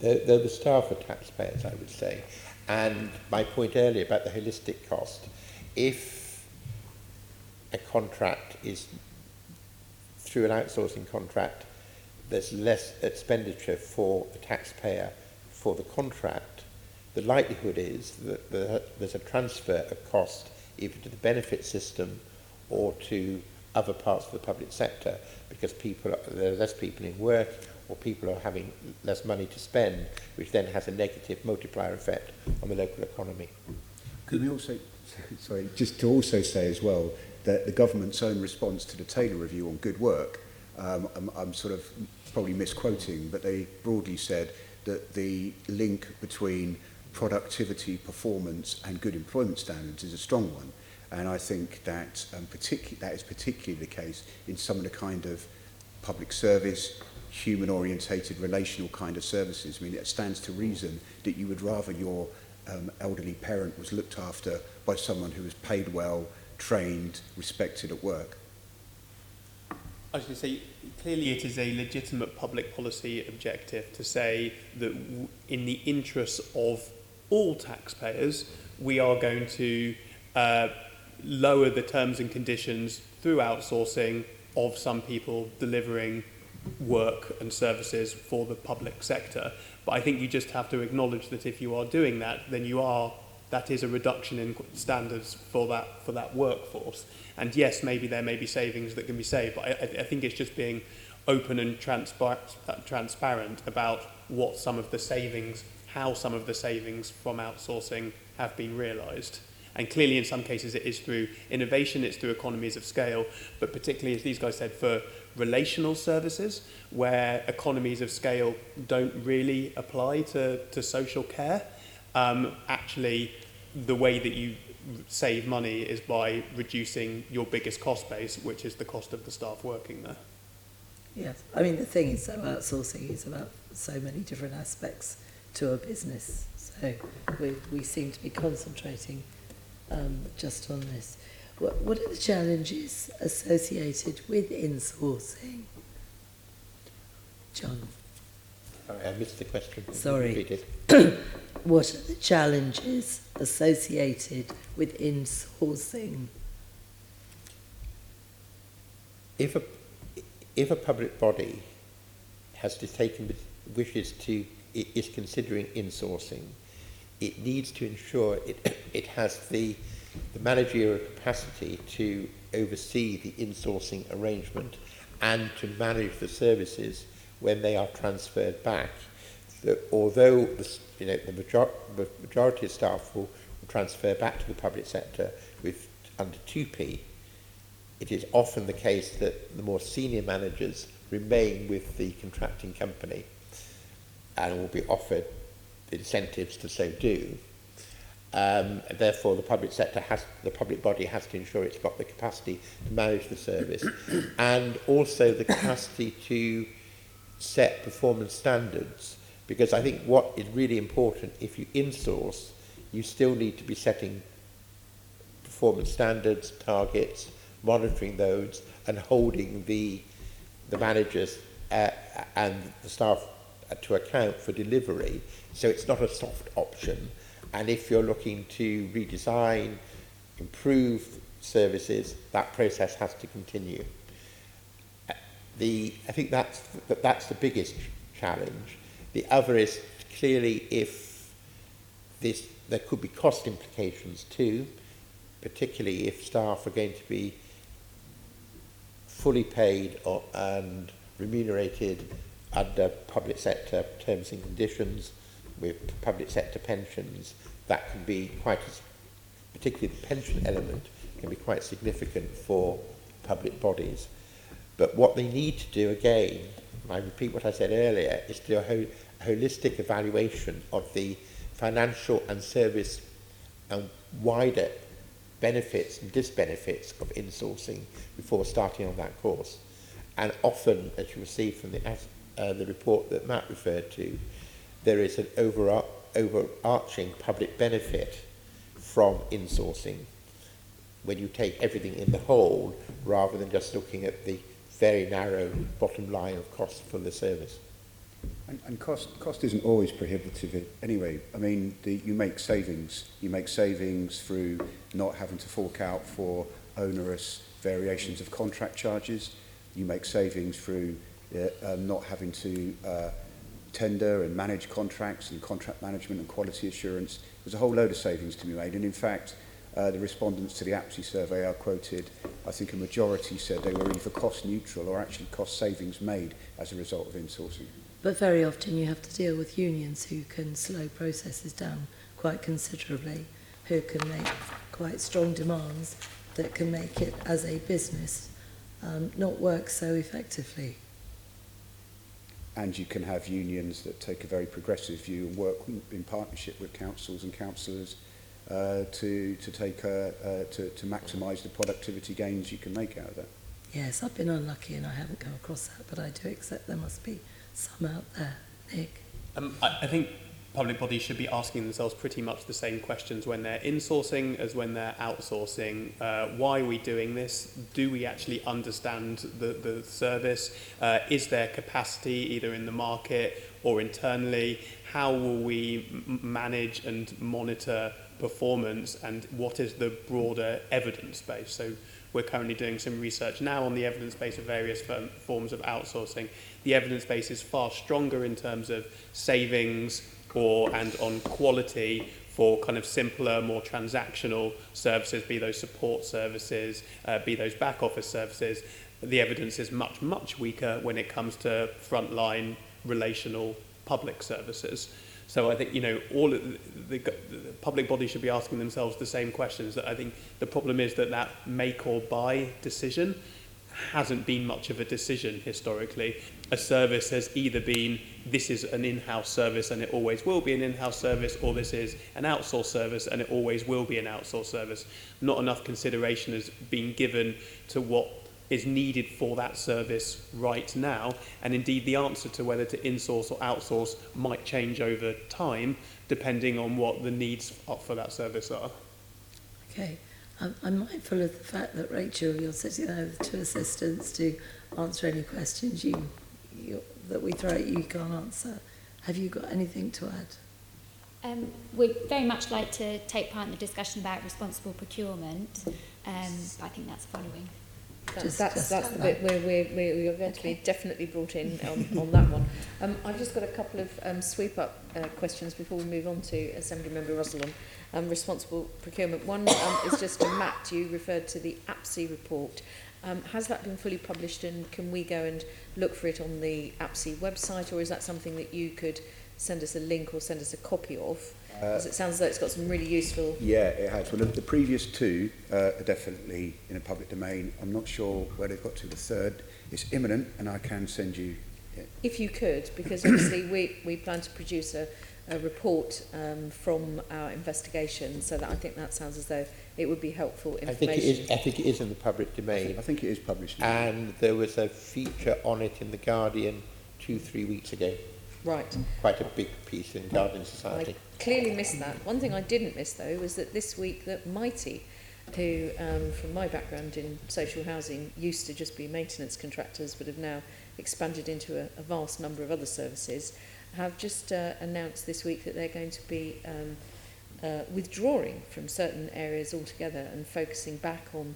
The staff are taxpayers, I would say. And my point earlier about the holistic cost, if a contract is through an outsourcing contract, there's less expenditure for the taxpayer for the contract, the likelihood is that there's a transfer of cost either to the benefit system or to other parts of the public sector, because there are less people in work, or people are having less money to spend, which then has a negative multiplier effect on the local economy. Could we also, sorry, just to also say as well that the government's own response to the Taylor Review on good work, I'm sort of probably misquoting, but they broadly said that the link between productivity, performance and good employment standards is a strong one. And I think that that is particularly the case in some of the kind of public service, human-orientated, relational kind of services. I mean, it stands to reason that you would rather your elderly parent was looked after by someone who was paid well, trained, respected at work. I was going to say, clearly it is a legitimate public policy objective to say that in the interests of all taxpayers, we are going to lower the terms and conditions through outsourcing of some people delivering work and services for the public sector. But I think you just have to acknowledge that if you are doing that, then that is a reduction in standards for that workforce. And yes, maybe there may be savings that can be saved, but I think it's just being open and transparent about what some of the savings, how some of the savings from outsourcing have been realised. And clearly in some cases it is through innovation, it's through economies of scale, but particularly, as these guys said, for relational services where economies of scale don't really apply to social care, actually the way that you save money is by reducing your biggest cost base, which is the cost of the staff working there. Yes, I mean the thing is that outsourcing is about so many different aspects to a business, so we seem to be concentrating just on this. What are the challenges associated with insourcing? John? Sorry, I missed the question. Sorry. Repeat it. What are the challenges associated with insourcing? If a public body is considering insourcing, it needs to ensure it has the managerial capacity to oversee the insourcing arrangement and to manage the services when they are transferred back. Although the majority of staff will transfer back to the public sector with under 2P, it is often the case that the more senior managers remain with the contracting company and will be offered incentives to so do. Therefore, the public body has to ensure it's got the capacity to manage the service and also the capacity to set performance standards. Because I think what is really important, if you insource, you still need to be setting performance standards, targets, monitoring those, and holding the managers and the staff to account for delivery. So it's not a soft option. And if you're looking to redesign, improve services, that process has to continue. I think that's the biggest challenge. The other is clearly there could be cost implications too, particularly if staff are going to be fully paid and remunerated under public sector terms and conditions with public sector pensions. That can be particularly the pension element, can be quite significant for public bodies. But what they need to do again, and I repeat what I said earlier, is to do a holistic evaluation of the financial and service and wider benefits and disbenefits of insourcing before starting on that course. And often, as you will see from the report that Matt referred to, there is an overarching public benefit from insourcing when you take everything in the whole rather than just looking at the very narrow bottom line of cost for the service. And cost isn't always prohibitive anyway. I mean, you make savings. You make savings through not having to fork out for onerous variations of contract charges. You make savings through not having to tender and manage contracts and contract management and quality assurance. There's a whole load of savings to be made. And in fact, the respondents to the APSI survey are quoted, I think a majority said they were either cost neutral or actually cost savings made as a result of insourcing. But very often you have to deal with unions who can slow processes down quite considerably, who can make quite strong demands that can make it as a business not work so effectively. And you can have unions that take a very progressive view and work in partnership with councils and councillors to maximise the productivity gains you can make out of that. Yes, I've been unlucky and I haven't come across that, but I do accept there must be some out there. Nick? I think public bodies should be asking themselves pretty much the same questions when they're insourcing as when they're outsourcing. Why are we doing this? Do we actually understand the service? Is there capacity either in the market or internally? How will we manage and monitor performance, and what is the broader evidence base? So we're currently doing some research now on the evidence base of various forms of outsourcing. The evidence base is far stronger in terms of savings and on quality for kind of simpler, more transactional services, be those support services, be those back office services. The evidence is much, much weaker when it comes to frontline relational public services. So I think, you know, all of the public bodies should be asking themselves the same questions. That I think the problem is that make or buy decision hasn't been much of a decision historically. A service has either been, this is an in-house service and it always will be an in-house service, or this is an outsourced service and it always will be an outsourced service. Not enough consideration has been given to what is needed for that service right now, and indeed the answer to whether to insource or outsource might change over time depending on what the needs for that service are. Okay, I'm mindful of the fact that, Rachel, you're sitting there with two assistants to answer any questions that we throw at you can't answer. Have you got anything to add? We'd very much like to take part in the discussion about responsible procurement. I think that's following. That's the bit where we are going to be definitely brought in on that one. I've just got a couple of sweep-up questions before we move on to Assembly Member Russell on responsible procurement. One is just to Matt. You referred to the APSI report. Has that been fully published, and can we go and look for it on the APSI website, or is that something that you could send us a link or send us a copy of? Because it sounds like it's got some really useful... Yeah, it has. Well, the previous two are definitely in a public domain. I'm not sure where they've got to. The third is imminent, and I can send you it. If you could, because obviously we plan to produce a report from our investigation, so that I think that sounds as though it would be helpful information. I think it is in the public domain. I think it is published now. And there was a feature on it in The Guardian 2-3 weeks ago. Right. Quite a big piece in Guardian Society. I clearly missed that. One thing I didn't miss, though, was that this week that Mighty, who, from my background in social housing, used to just be maintenance contractors, but have now expanded into a vast number of other services, have just announced this week that they're going to be withdrawing from certain areas altogether and focusing back on,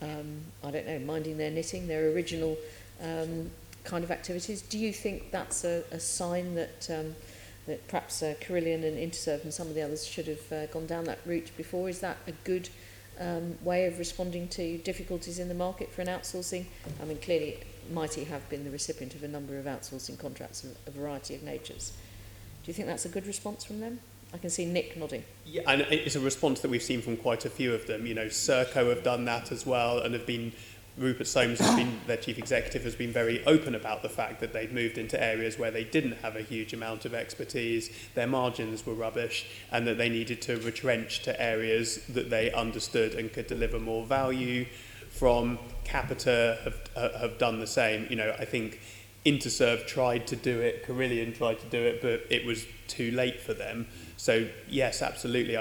I don't know, minding their knitting, their original kind of activities. Do you think that's a sign that that perhaps Carillion and Interserve and some of the others should have gone down that route before? Is that a good way of responding to difficulties in the market for an outsourcing? I mean, clearly Mighty have been the recipient of a number of outsourcing contracts of a variety of natures. Do you think that's a good response from them? I can see Nick nodding. Yeah, and it's a response that we've seen from quite a few of them. You know, Serco have done that as well, and have been... Rupert Soames has been, their chief executive, has been very open about the fact that they've moved into areas where they didn't have a huge amount of expertise, their margins were rubbish, and that they needed to retrench to areas that they understood and could deliver more value from. Capita have done the same. You know, I think Interserve tried to do it, Carillion tried to do it, but it was too late for them. So yes, absolutely.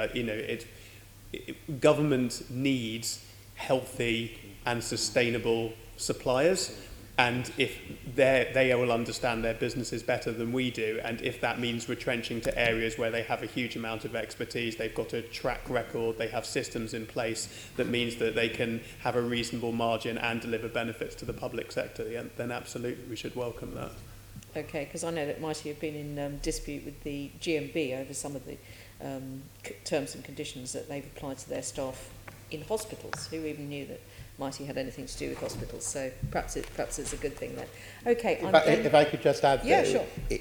Government needs healthy and sustainable suppliers, and if they will understand their businesses better than we do, and if that means retrenching to areas where they have a huge amount of expertise, they've got a track record, they have systems in place that means that they can have a reasonable margin and deliver benefits to the public sector, then absolutely we should welcome that. Okay, because I know that Mighty have been in dispute with the GMB over some of the terms and conditions that they've applied to their staff in hospitals. Who even knew that Mighty had anything to do with hospitals? So perhaps it's a good thing then. Okay, if I could just add, yeah, though, sure.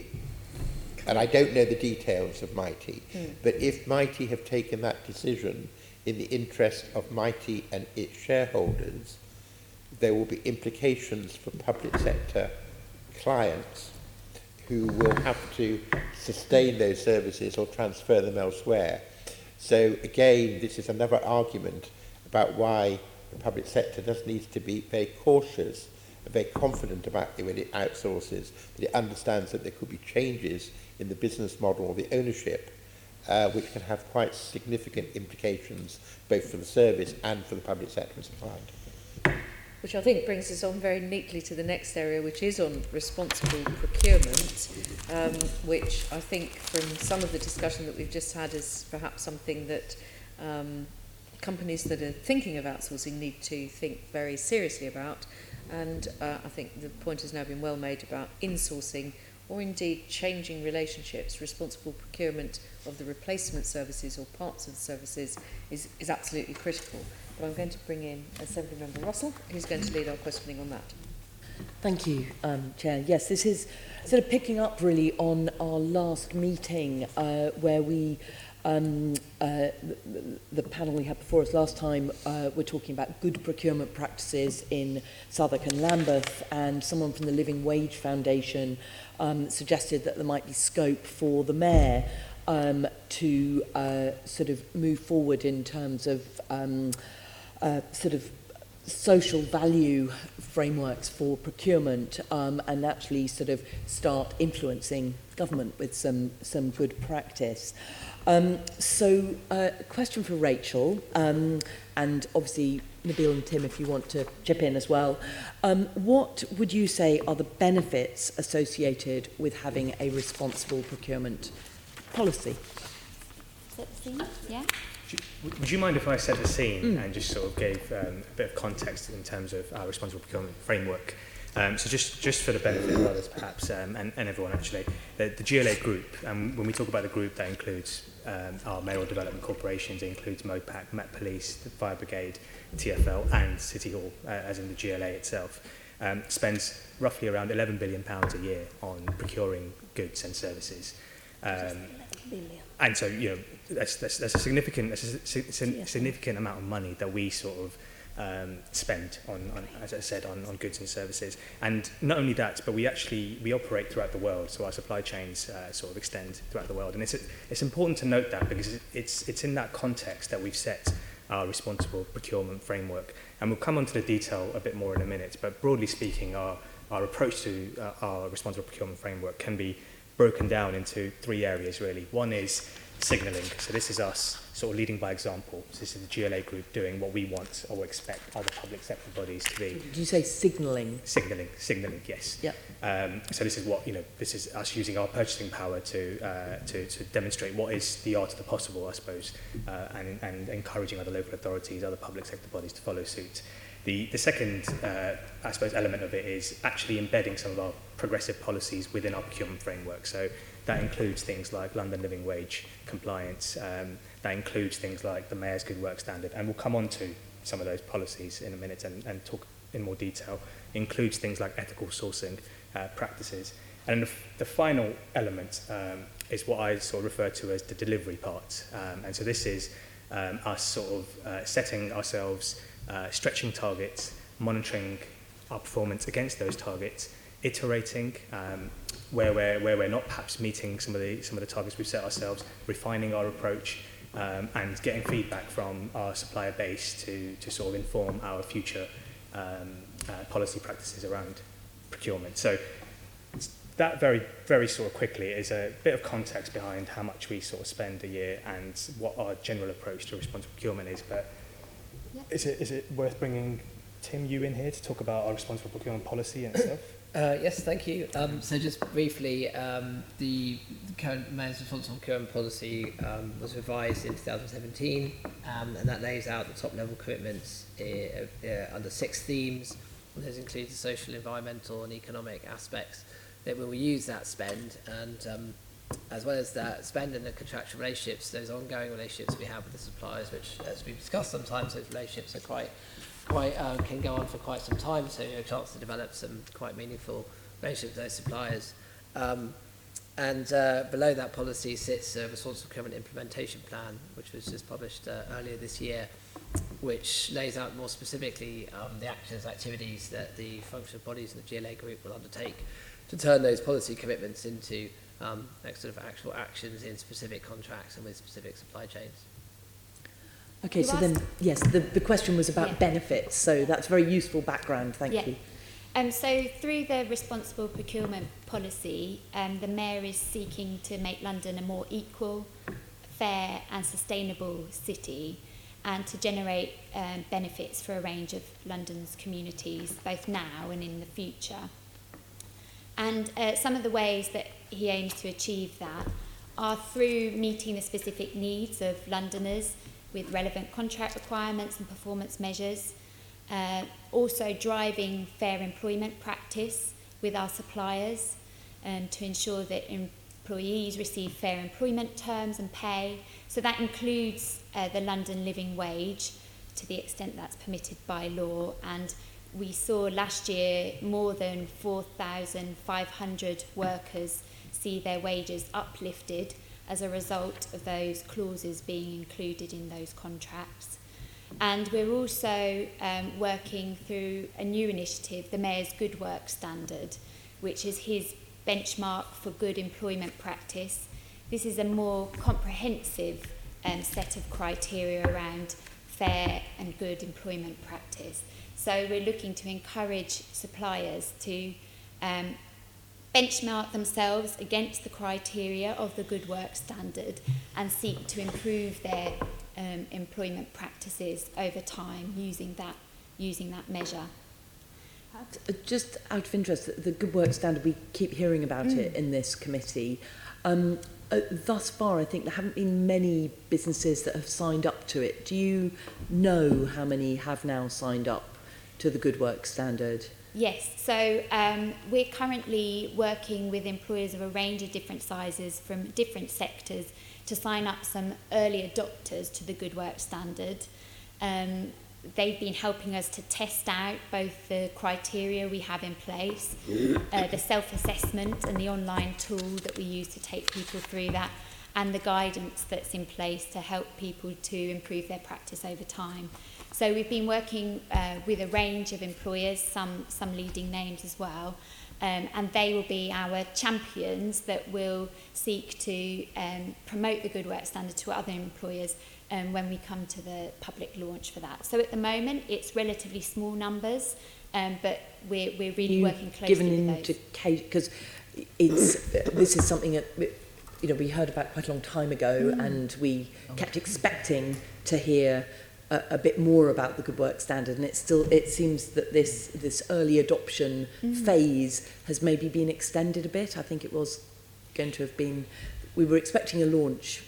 And I don't know the details of Mighty, but if Mighty have taken that decision in the interest of Mighty and its shareholders, there will be implications for public sector clients who will have to sustain those services or transfer them elsewhere. So again, this is another argument about why the public sector does need to be very cautious and very confident about it when it outsources, that it understands that there could be changes in the business model or the ownership, which can have quite significant implications both for the service and for the public sector as a client. Which I think brings us on very neatly to the next area, which is on responsible procurement, which I think from some of the discussion that we've just had is perhaps something that companies that are thinking of outsourcing need to think very seriously about. And I think the point has now been well made about insourcing or indeed changing relationships. Responsible procurement of the replacement services or parts of the services is absolutely critical. But I'm going to bring in Assembly Member Russell, who's going to lead our questioning on that. Thank you, Chair. Yes, this is sort of picking up really on our last meeting where we, the panel we had before us last time, we're talking about good procurement practices in Southwark and Lambeth, and someone from the Living Wage Foundation suggested that there might be scope for the Mayor to sort of move forward in terms of sort of social value frameworks for procurement and actually sort of start influencing government with some good practice. So question for Rachel, and obviously Nabil and Tim if you want to chip in as well. What would you say are the benefits associated with having a responsible procurement policy? Set the scene? Yeah. Would you mind if I set the scene and just sort of gave a bit of context in terms of our responsible procurement framework? So just for the benefit of others perhaps, and everyone actually, the GLA group, when we talk about the group, that includes our mayoral development corporations, it includes MOPAC, Met Police, the Fire Brigade, TfL and City Hall, as in the GLA itself, spends roughly around £11 billion a year on procuring goods and services. And so, you know, that's a significant amount of money that we sort of spend on, as I said, on goods and services. And not only that, but we operate throughout the world, so our supply chains sort of extend throughout the world. And it's important to note that because it's in that context that we've set our responsible procurement framework. And we'll come on to the detail a bit more in a minute, but broadly speaking, our approach to our responsible procurement framework can be broken down into three areas really. One is signalling. So this is us sort of leading by example. So this is the GLA group doing what we want or expect other public sector bodies to be. Did you say signalling? Signaling, yes. Yep. So this is what, you know, this is us using our purchasing power to demonstrate what is the art of the possible, I suppose, and encouraging other local authorities, other public sector bodies to follow suit. The second, I suppose, element of it is actually embedding some of our progressive policies within our procurement framework. So that includes things like London Living Wage compliance, that includes things like the Mayor's Good Work Standard, and we'll come on to some of those policies in a minute and talk in more detail. It includes things like ethical sourcing practices. And the final element is what I sort of refer to as the delivery part. And so this is us sort of setting ourselves stretching targets, monitoring our performance against those targets, iterating where we're not perhaps meeting some of the targets we've set ourselves, refining our approach, and getting feedback from our supplier base to sort of inform our future policy practices around procurement. So that very, very sort of quickly is a bit of context behind how much we sort of spend a year and what our general approach to responsible procurement is. But is it worth bringing Tim, you in here to talk about our responsible procurement policy in itself? Yes, thank you. So just briefly, the current Mayor's Responsible Procurement Policy was revised in 2017, and that lays out the top-level commitments under 6 themes. Those include the social, environmental and economic aspects that we will use that spend, and as well as that spend and the contractual relationships, those ongoing relationships we have with the suppliers, which, as we've discussed, sometimes those relationships are quite can go on for quite some time, so a chance to develop some quite meaningful relationships with those suppliers. And below that policy sits a responsible procurement implementation plan, which was just published earlier this year, which lays out more specifically the actions, activities that the functional bodies in the GLA group will undertake to turn those policy commitments into sort of actual actions in specific contracts and with specific supply chains. Okay, so then, yes, the question was about benefits, so that's very useful background, thank you. So through the responsible procurement policy, the Mayor is seeking to make London a more equal, fair and sustainable city, and to generate benefits for a range of London's communities, both now and in the future. And some of the ways that he aims to achieve that are through meeting the specific needs of Londoners with relevant contract requirements and performance measures, also driving fair employment practice with our suppliers to ensure that employees receive fair employment terms and pay. So that includes the London living wage to the extent that's permitted by law. And we saw last year more than 4,500 workers see their wages uplifted as a result of those clauses being included in those contracts. And we're also working through a new initiative, the Mayor's Good Work Standard, which is his benchmark for good employment practice. This is a more comprehensive set of criteria around fair and good employment practice. So we're looking to encourage suppliers to benchmark themselves against the criteria of the Good Work Standard and seek to improve their employment practices over time using that measure. Just out of interest, the Good Work Standard, we keep hearing about it in this committee. Thus far, I think there haven't been many businesses that have signed up to it. Do you know how many have now signed up to the Good Work Standard? Yes, so we're currently working with employers of a range of different sizes from different sectors to sign up some early adopters to the Good Work Standard. They've been helping us to test out both the criteria we have in place, the self-assessment and the online tool that we use to take people through that, and the guidance that's in place to help people to improve their practice over time. So we've been working with a range of employers, some leading names as well, and they will be our champions that will seek to promote the Good Work Standard to other employers when we come to the public launch for that. So at the moment, it's relatively small numbers, but we're really working closely with those. Because this is something that we heard about quite a long time ago, and we kept expecting to hear a bit more about the Good Work Standard, and it seems that this early adoption phase has maybe been extended a bit. I think it was going to have been, we were expecting a launch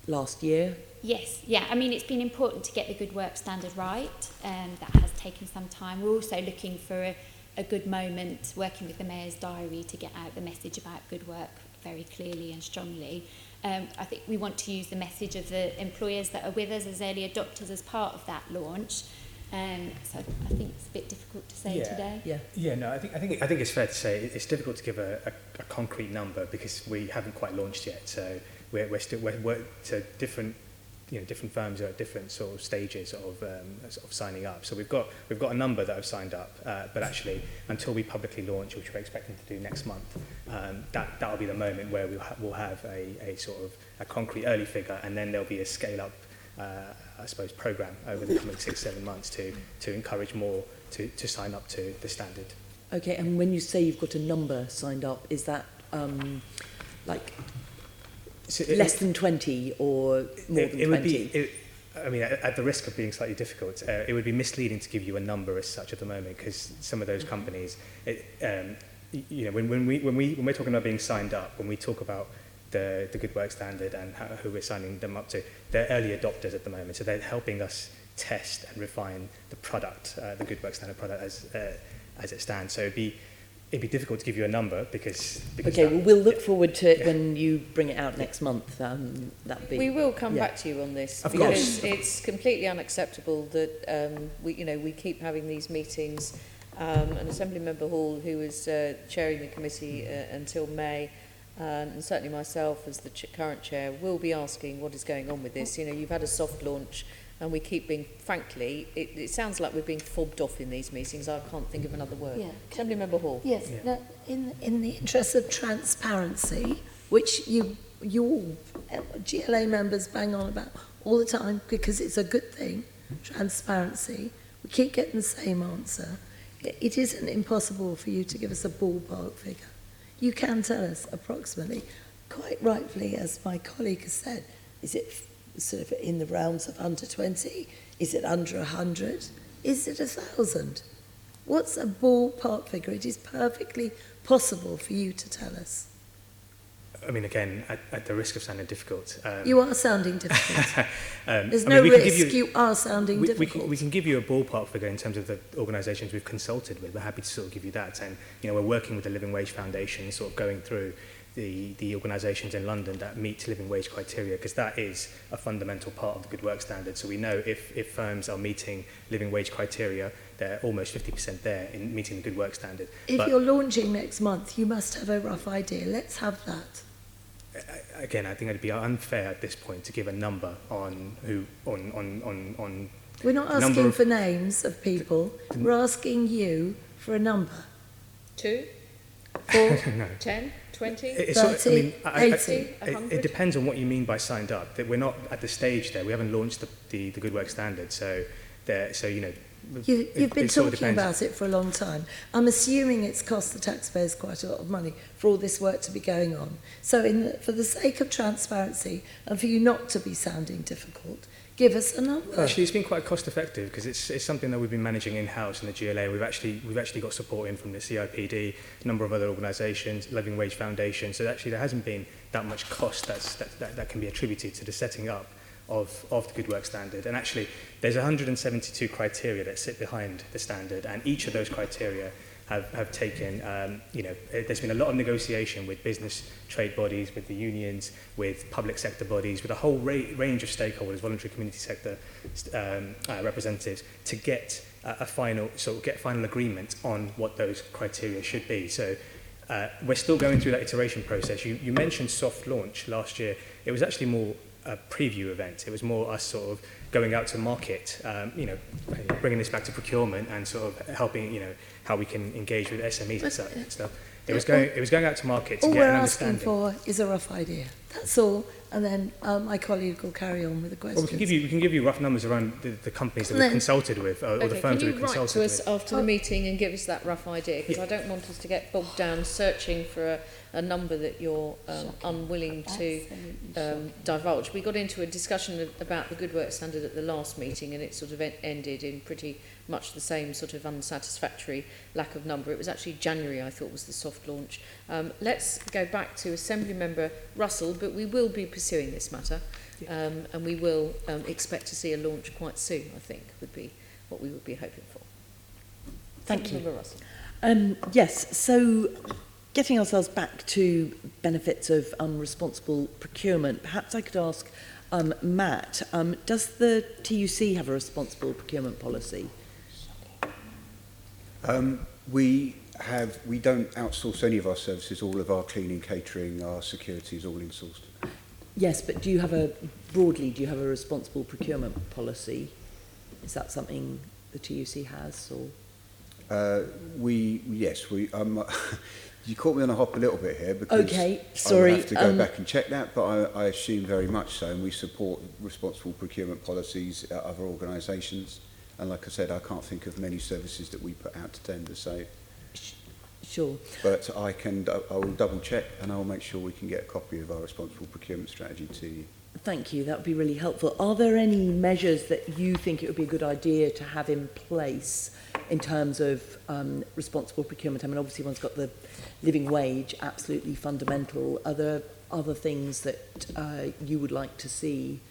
last year. Yes, yeah, I mean, it's been important to get the Good Work Standard right, that has taken some time. We're also looking for a good moment, working with the Mayor's Diary, to get out the message about good work very clearly and strongly. I think we want to use the message of the employers that are with us as early adopters as part of that launch. So I think it's a bit difficult to say today. No, I think it's fair to say it's difficult to give a concrete number because we haven't quite launched yet. So we're so different firms are at different sort of stages of signing up. So we've got a number that have signed up, but actually until we publicly launch, which we're expecting to do next month, that'll be the moment where we'll have a sort of a concrete early figure, and then there'll be a scale up, I suppose, program over the coming 6-7 months to encourage more to sign up to the standard. Okay, and when you say you've got a number signed up, is that less than 20 or more than 20? At the risk of being slightly difficult, it would be misleading to give you a number as such at the moment, because some of those companies, when we're talking about being signed up, when we talk about the Good Work Standard and who we're signing them up to, they're early adopters at the moment, so they're helping us test and refine the product, the Good Work Standard product as it stands. So it'd be difficult to give you a number because we'll look forward to it when you bring it out next month. We will come back to you on this, because it's completely unacceptable that we keep having these meetings. And Assembly Member Hall, who was chairing the committee until May, and certainly myself as the current chair, will be asking what is going on with this. You've had a soft launch, and we keep being, frankly, it sounds like we're being fobbed off in these meetings. I can't think of another word. Yeah. Assembly Member Hall. Yes. Yeah. Now, in the interest of transparency, which you all GLA members bang on about all the time because it's a good thing, transparency, we keep getting the same answer. it isn't impossible for you to give us a ballpark figure. You can tell us approximately, quite rightfully, as my colleague has said, is it sort of in the realms of under 20? Is it under 100? Is it 1,000? What's a ballpark figure? It is perfectly possible for you to tell us. I mean, again, at the risk of sounding difficult. You are sounding difficult. There's I mean, no risk, you are sounding difficult. We can give you a ballpark figure in terms of the organisations we've consulted with. We're happy to sort of give you that. And, you know, we're working with the Living Wage Foundation, sort of going through the organisations in London that meet living wage criteria, because that is a fundamental part of the Good Work Standard. So we know if firms are meeting living wage criteria, they're almost 50% there in meeting the Good Work Standard. If you're launching next month, you must have a rough idea. Let's have that. Again, I think it'd be unfair at this point to give a number on who on. We're not asking for names of people. We're asking you for a number. 2, 4, No. 10, 20, 30, 80, 100? It depends on what you mean by signed up. That we're not at the stage there. We haven't launched the Good Work Standard, so you know. You've been it sort of talking depends. about it for a long time. I'm assuming it's cost the taxpayers quite a lot of money for all this work to be going on. So for the sake of transparency and for you not to be sounding difficult, give us a number. Actually, it's been quite cost effective because it's something that we've been managing in-house in the GLA. We've actually got support in from the CIPD, a number of other organisations, Living Wage Foundation. So actually there hasn't been that much cost that can be attributed to the setting up of the Good Work Standard. And actually, there's 172 criteria that sit behind the standard, and each of those criteria have taken, there's been a lot of negotiation with business trade bodies, with the unions, with public sector bodies, with a whole range of stakeholders, voluntary community sector representatives, to get final agreement on what those criteria should be. So we're still going through that iteration process. You mentioned soft launch last year. It was actually more a preview event. It was more us sort of going out to market, bringing this back to procurement and sort of helping, how we can engage with SMEs and stuff. It was going out to market to all get we're an asking understanding. for is a rough idea. That's all. And then my colleague will carry on with the questions. Well, we can give you rough numbers around the companies that we've consulted with, or the firms that we've can you write consulted to us with. after the meeting and give us that rough idea? Because I don't want us to get bogged down searching for a number that you're unwilling to divulge. We got into a discussion about the Good Work Standard at the last meeting, and it sort of ended in pretty much the same sort of unsatisfactory lack of number. It was actually January, I thought, was the soft launch. Let's go back to Assembly Member Russell, but we will be pursuing this matter, and we will expect to see a launch quite soon, I think, would be what we would be hoping for. Thank you. Member Russell. Yes, so getting ourselves back to benefits of responsible procurement, perhaps I could ask Matt, does the TUC have a responsible procurement policy? We don't outsource any of our services. All of our cleaning, catering, our security is all insourced. Yes, but do you have a responsible procurement policy? Is that something the TUC has, or? You caught me on a hop a little bit here because okay, sorry. I would have to go back and check that, but I assume very much so, and we support responsible procurement policies at other organisations. And like I said, I can't think of many services that we put out to tender, so. Sure. But I will double check and I will make sure we can get a copy of our responsible procurement strategy to you. Thank you, that would be really helpful. Are there any measures that you think it would be a good idea to have in place in terms of responsible procurement? I mean, obviously one's got the living wage, absolutely fundamental. Are there other things that you would like to see?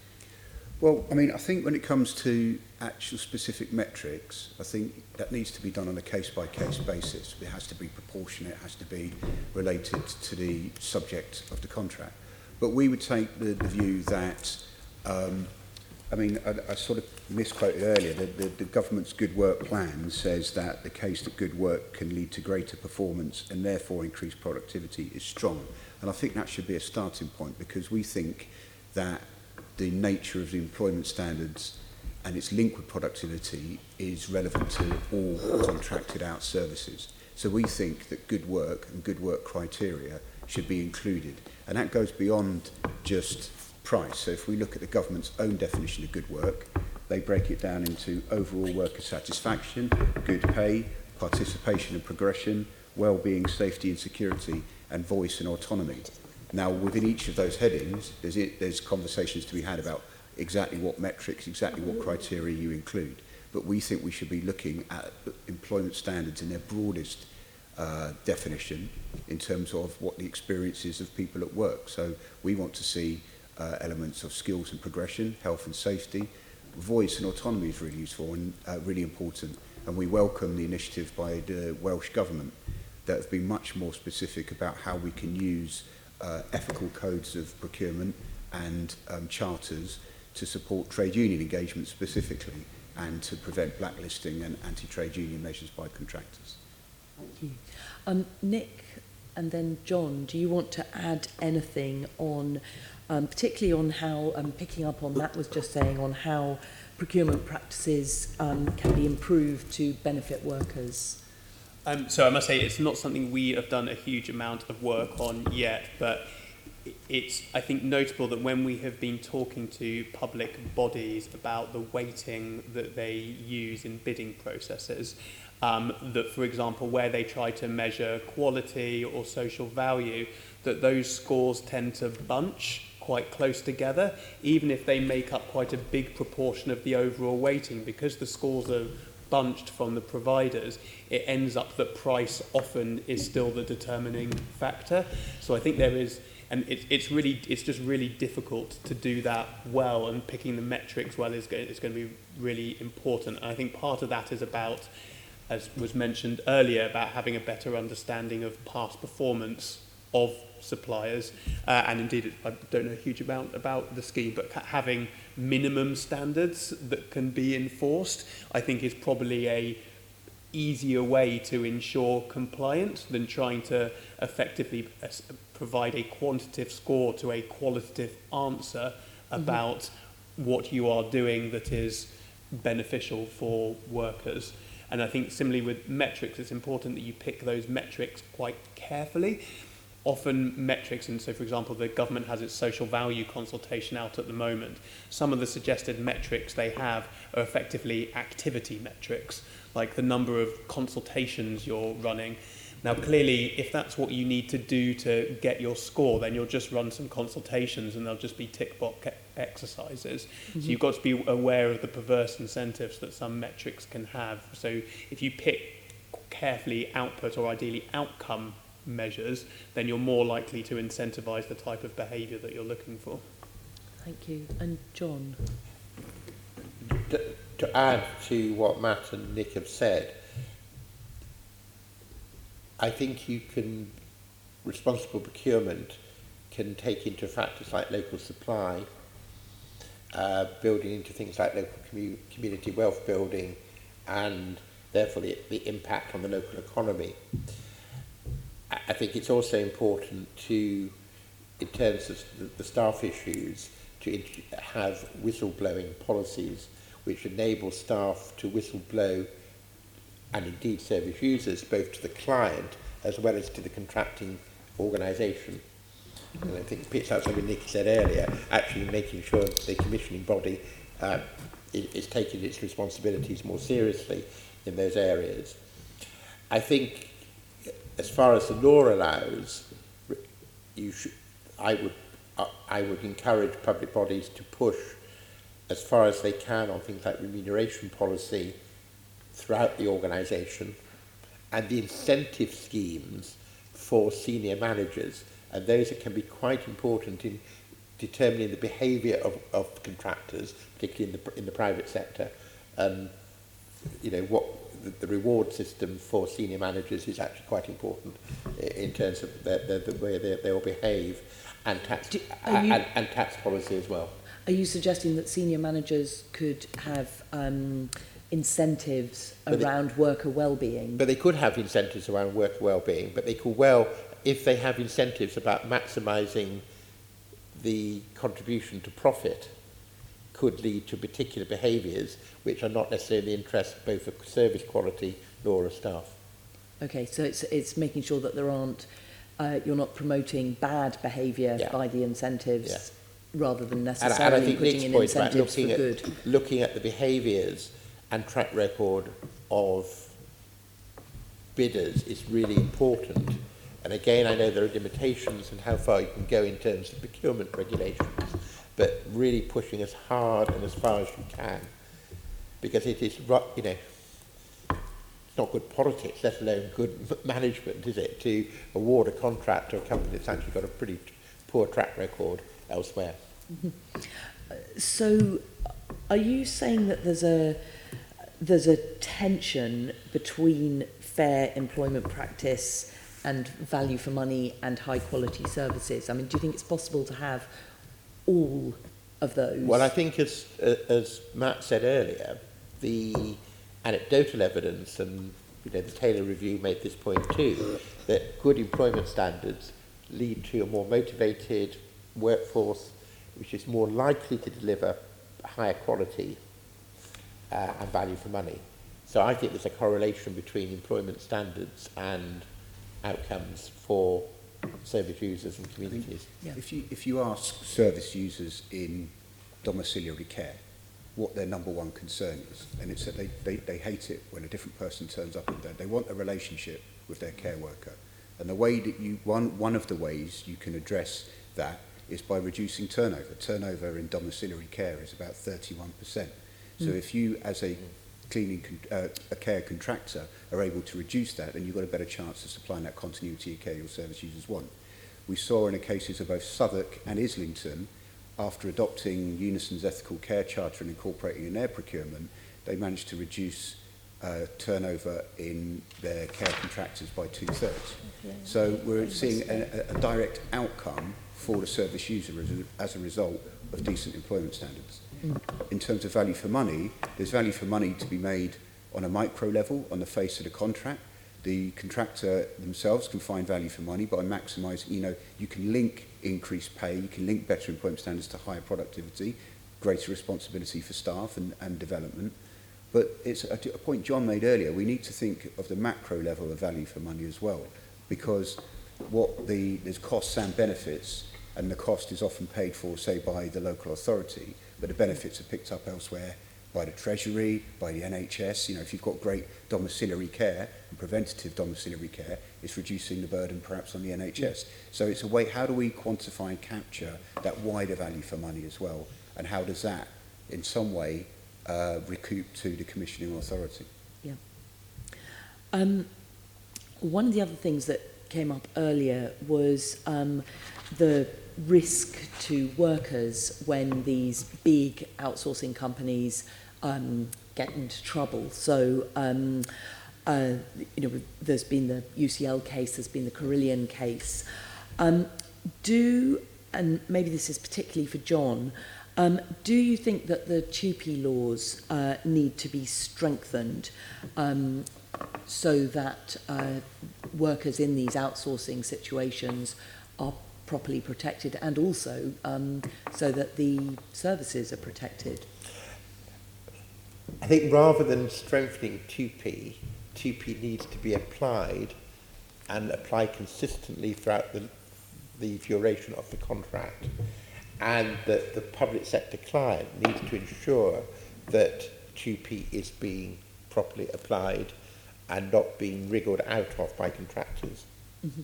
Well, I mean, I think when it comes to actual specific metrics, I think that needs to be done on a case-by-case basis. It has to be proportionate, it has to be related to the subject of the contract. But we would take the view that, I sort of misquoted earlier, the government's Good Work Plan says that the case that good work can lead to greater performance and therefore increased productivity is strong. And I think that should be a starting point, because we think that the nature of the employment standards and its link with productivity is relevant to all contracted out services. So we think that good work and good work criteria should be included. And that goes beyond just price. So if we look at the government's own definition of good work, they break it down into overall worker satisfaction, good pay, participation and progression, well-being, safety and security, and voice and autonomy. Now, within each of those headings, there's conversations to be had about exactly what metrics, exactly what criteria you include. But we think we should be looking at employment standards in their broadest definition in terms of what the experience is of people at work. So we want to see elements of skills and progression, health and safety. Voice and autonomy is really useful and really important. And we welcome the initiative by the Welsh Government that have been much more specific about how we can use ethical codes of procurement and charters to support trade union engagement specifically and to prevent blacklisting and anti-trade union measures by contractors. Thank you. Nick and then John, do you want to add anything on, particularly on how, picking up on Matt was just saying, on how procurement practices can be improved to benefit workers? So I must say it's not something we have done a huge amount of work on yet, but it's, I think, notable that when we have been talking to public bodies about the weighting that they use in bidding processes, that, for example, where they try to measure quality or social value, that those scores tend to bunch quite close together, even if they make up quite a big proportion of the overall weighting. Because the scores are bunched from the providers, it ends up that price often is still the determining factor. So I think there is, and it's just really difficult to do that well, and picking the metrics well is going to be really important. And I think part of that is about, as was mentioned earlier, about having a better understanding of past performance of suppliers, and indeed I don't know a huge amount about the scheme, but having minimum standards that can be enforced, I think, is probably a easier way to ensure compliance than trying to effectively provide a quantitative score to a qualitative answer about what you are doing that is beneficial for workers. And I think similarly with metrics, it's important that you pick those metrics quite carefully. Often metrics, and so for example the government has its social value consultation out at the moment, some of the suggested metrics they have are effectively activity metrics, like the number of consultations you're running. Now clearly, if that's what you need to do to get your score, then you'll just run some consultations and they'll just be tick box exercises. So you've got to be aware of the perverse incentives that some metrics can have. So if you pick carefully output or ideally outcome measures, then you're more likely to incentivise the type of behaviour that you're looking for. Thank you. And John? To add to what Matt and Nick have said, I think responsible procurement can take into factors like local supply, building into things like local community wealth building, and therefore the impact on the local economy. I think it's also important to, in terms of the staff issues, to have whistleblowing policies which enable staff to whistleblow, and indeed service users, both to the client as well as to the contracting organisation. And I think it picks up something Nick said earlier, actually making sure that the commissioning body is taking its responsibilities more seriously in those areas. I think, as far as the law allows, I would encourage public bodies to push as far as they can on things like remuneration policy throughout the organisation, and the incentive schemes for senior managers, and those that can be quite important in determining the behaviour of contractors, particularly in the private sector. You know, what the reward system for senior managers is actually quite important in terms of the way they will behave, and tax policy as well. Are you suggesting that senior managers could have incentives around worker well-being? But they could have incentives around worker well-being, but they could well, if they have incentives about maximising the contribution to profit, could lead to particular behaviours which are not necessarily in the interest both of service quality nor of staff. Okay, so it's making sure that there aren't, you're not promoting bad behaviour by the incentives, rather than necessarily and I think putting Nick's in point incentives for good. Looking at the behaviours and track record of bidders is really important. And again, I know there are limitations in how far you can go in terms of procurement regulations, but really pushing as hard and as far as you can, because it is, you know, it's not good politics, let alone good management, is it, to award a contract to a company that's actually got a pretty poor track record elsewhere. So, are you saying that there's a tension between fair employment practice and value for money and high quality services? I mean, do you think it's possible to have all of those? Well, I think as Matt said earlier, the anecdotal evidence, and you know, the Taylor Review made this point too, that good employment standards lead to a more motivated workforce, which is more likely to deliver higher quality and value for money. So I think there's a correlation between employment standards and outcomes for service users and communities. Yeah. If you ask service users in domiciliary care what their number one concern is, and it's that they hate it when a different person turns up and they want a relationship with their care worker. And the way that one of the ways you can address that is by reducing turnover. Turnover in domiciliary care is about 31%. So if you, as a a care contractor, are able to reduce that, then you've got a better chance of supplying that continuity of care your service users want. We saw in the cases of both Southwark and Islington, after adopting Unison's ethical care charter and incorporating in their procurement, they managed to reduce turnover in their care contractors by 2/3. So we're seeing a direct outcome for the service user as a result of decent employment standards. In terms of value for money, there's value for money to be made on a micro level, on the face of the contract. The contractor themselves can find value for money by maximising, you can link increased pay, you can link better employment standards to higher productivity, greater responsibility for staff and development. But it's a point John made earlier, we need to think of the macro level of value for money as well, because there's costs and benefits, and the cost is often paid for, say, by the local authority, but the benefits are picked up elsewhere by the Treasury, by the NHS. If you've got great domiciliary care and preventative domiciliary care, it's reducing the burden perhaps on the NHS. So it's a way, how do we quantify and capture that wider value for money as well? And how does that, in some way, recoup to the commissioning authority? Yeah. One of the other things that came up earlier was the risk to workers when these big outsourcing companies get into trouble. So, there's been the UCL case, there's been the Carillion case. And maybe this is particularly for John, do you think that the TUPE laws need to be strengthened so that workers in these outsourcing situations are properly protected, and also so that the services are protected? I think rather than strengthening TUPE needs to be applied and applied consistently throughout the duration of the contract, and that the public sector client needs to ensure that TUPE is being properly applied and not being wriggled out of by contractors. Mm-hmm.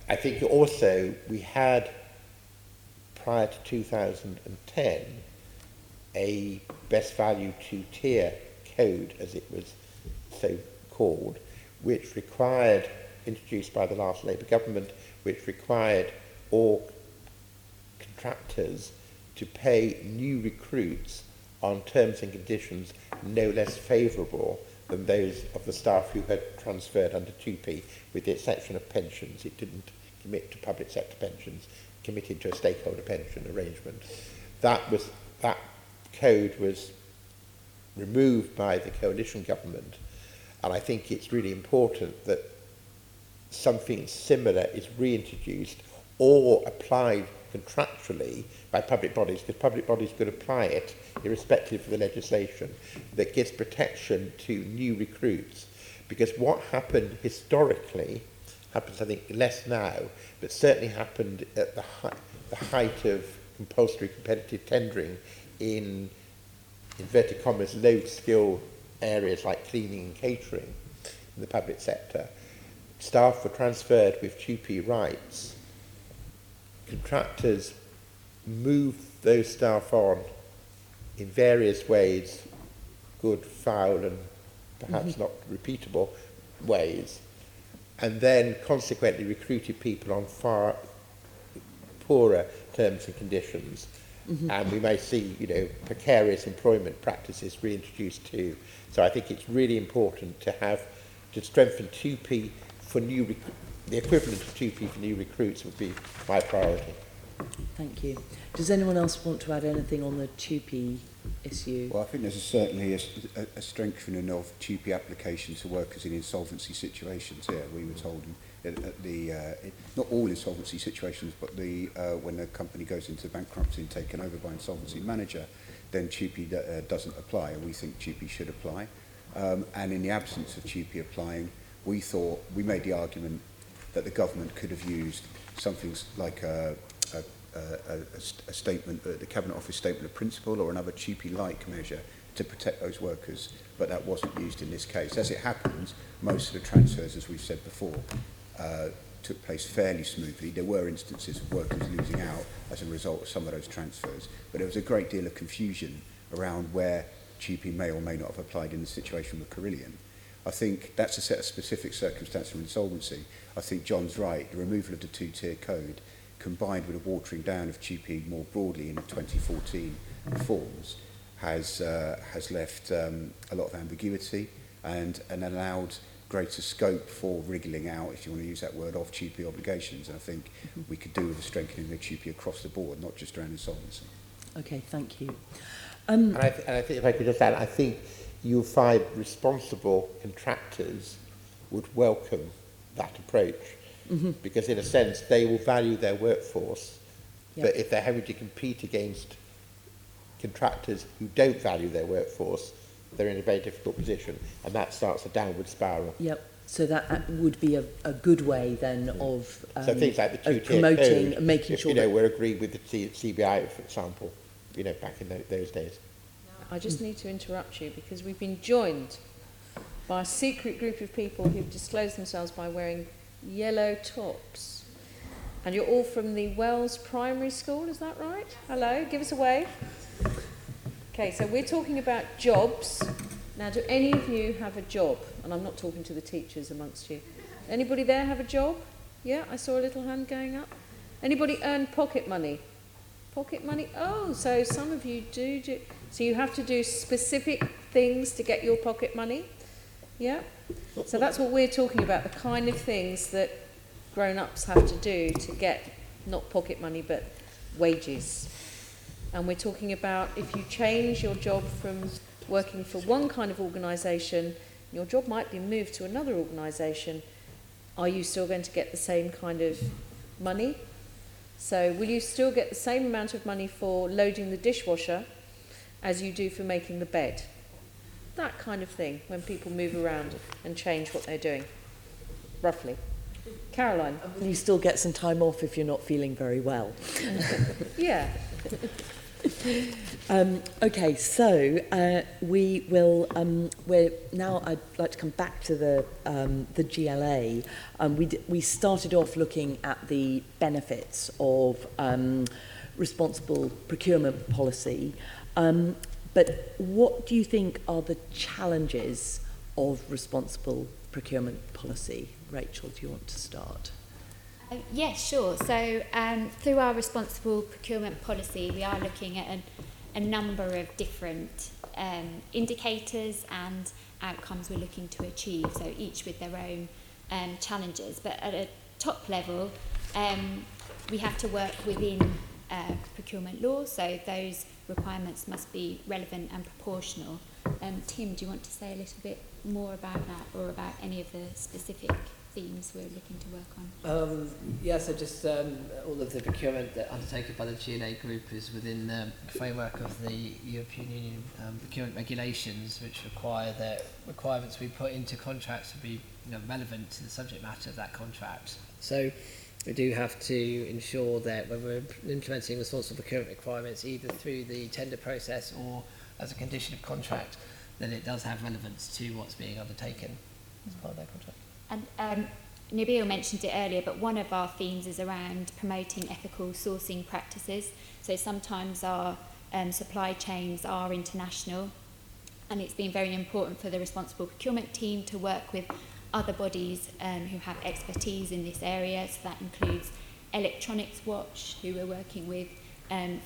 I think also we had, prior to 2010, a best value to tier code, as it was so called, which required, introduced by the last Labour government, which required all contractors to pay new recruits on terms and conditions no less favourable than those of the staff who had transferred under TUPE, with the exception of pensions. It didn't commit to public sector pensions, committed to a stakeholder pension arrangement. That code was removed by the coalition government, and I think it's really important that something similar is reintroduced or applied contractually by public bodies, because public bodies could apply it irrespective of the legislation, that gives protection to new recruits. Because what happened historically, happens I think less now, but certainly happened at the height of compulsory competitive tendering in inverted commas low skill areas like cleaning and catering, in the public sector, staff were transferred with TUPE rights. Contractors moved those staff on in various ways, good, foul, and perhaps not repeatable ways, and then consequently recruited people on far poorer terms and conditions. And we may see, precarious employment practices reintroduced too. So I think it's really important to strengthen TUPE for the equivalent of TUPE for new recruits would be my priority. Thank you. Does anyone else want to add anything on the TUPE issue? Well, I think there's certainly a strengthening of TUPE applications to workers in insolvency situations here. We were told not all insolvency situations, but when a company goes into bankruptcy and taken over by insolvency manager, then TUPE doesn't apply, and we think TUPE should apply. And in the absence of TUPE applying, we made the argument that the government could have used something like a statement, the Cabinet Office Statement of Principle, or another TUPE-like measure to protect those workers, but that wasn't used in this case. As it happens, most of the transfers, as we've said before, took place fairly smoothly. There were instances of workers losing out as a result of some of those transfers, but there was a great deal of confusion around where TUPE may or may not have applied in the situation with Carillion. I think that's a set of specific circumstances of insolvency. I think John's right. The removal of the two-tier code, combined with a watering down of TUPE more broadly in the 2014 reforms, has left a lot of ambiguity and allowed greater scope for wriggling out, if you want to use that word, of TUPE obligations. And I think we could do with a strengthening of TUPE across the board, not just around insolvency. Okay, thank you. And I think if I could just add, I think you'll find responsible contractors would welcome that approach, because in a sense they will value their workforce, but if they're having to compete against contractors who don't value their workforce, they're in a very difficult position, and that starts a downward spiral. Yep. So that would be a good way then of so things like the two-tier promoting code, and making sure that we're agreed with the CBI, for example, back in those days. I just need to interrupt you because we've been joined by a secret group of people who've disclosed themselves by wearing yellow tops. And you're all from the Wells Primary School, is that right? Hello, give us a wave. Okay, so we're talking about jobs. Now, do any of you have a job? And I'm not talking to the teachers amongst you. Anybody there have a job? Yeah, I saw a little hand going up. Anybody earn pocket money? Pocket money? Oh, so some of you do. So you have to do specific things to get your pocket money? Yeah? So that's what we're talking about, the kind of things that grown-ups have to do to get, not pocket money, but wages. And we're talking about if you change your job from working for one kind of organisation, your job might be moved to another organisation, are you still going to get the same kind of money? So will you still get the same amount of money for loading the dishwasher as you do for making the bed? That kind of thing, when people move around and change what they're doing, roughly. Caroline? you still get some time off if you're not feeling very well. Yeah. Okay, so we will. Now I'd like to come back to the GLA. We started off looking at the benefits of responsible procurement policy, but what do you think are the challenges of responsible procurement policy? Rachel, do you want to start? Yes, sure. So through our responsible procurement policy, we are looking at a number of different indicators and outcomes we're looking to achieve, so each with their own challenges. But at a top level, we have to work within procurement law, so those requirements must be relevant and proportional. Tim, do you want to say a little bit more about that, or about any of the specific themes we're looking to work on? Yeah, so just all of the procurement that undertaken by the GLA group is within the framework of the European Union procurement regulations, which require that requirements we put into contracts to be relevant to the subject matter of that contract. So we do have to ensure that when we're implementing responsible procurement requirements, either through the tender process or as a condition of contract, then it does have relevance to what's being undertaken. as part of their contract. And Nabil mentioned it earlier, but one of our themes is around promoting ethical sourcing practices. So sometimes our supply chains are international, and it's been very important for the responsible procurement team to work with other bodies who have expertise in this area. So that includes Electronics Watch, who we're working with,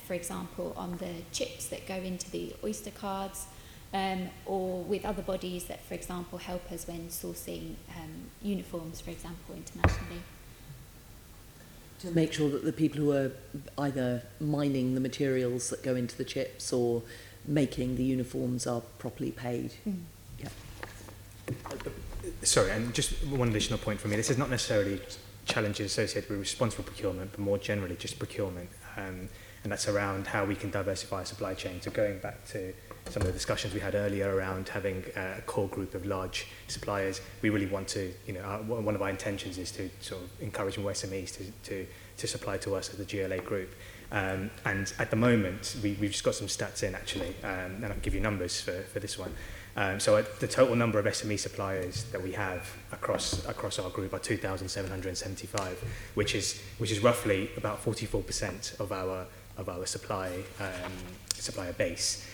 for example, on the chips that go into the Oyster cards, or with other bodies that, for example, help us when sourcing uniforms, for example, internationally. To make sure that the people who are either mining the materials that go into the chips or making the uniforms are properly paid. Yeah. Sorry, and just one additional point for me. This is not necessarily challenges associated with responsible procurement, but more generally just procurement. And that's around how we can diversify our supply chain. So going back to some of the discussions we had earlier around having a core group of large suppliers, we really want to, one of our intentions is to sort of encourage more SMEs to supply to us as the GLA group. And at the moment, we've just got some stats in actually, and I'll give you numbers for this one. So the total number of SME suppliers that we have across our group are 2,775, which is roughly about 44% of our supplier base.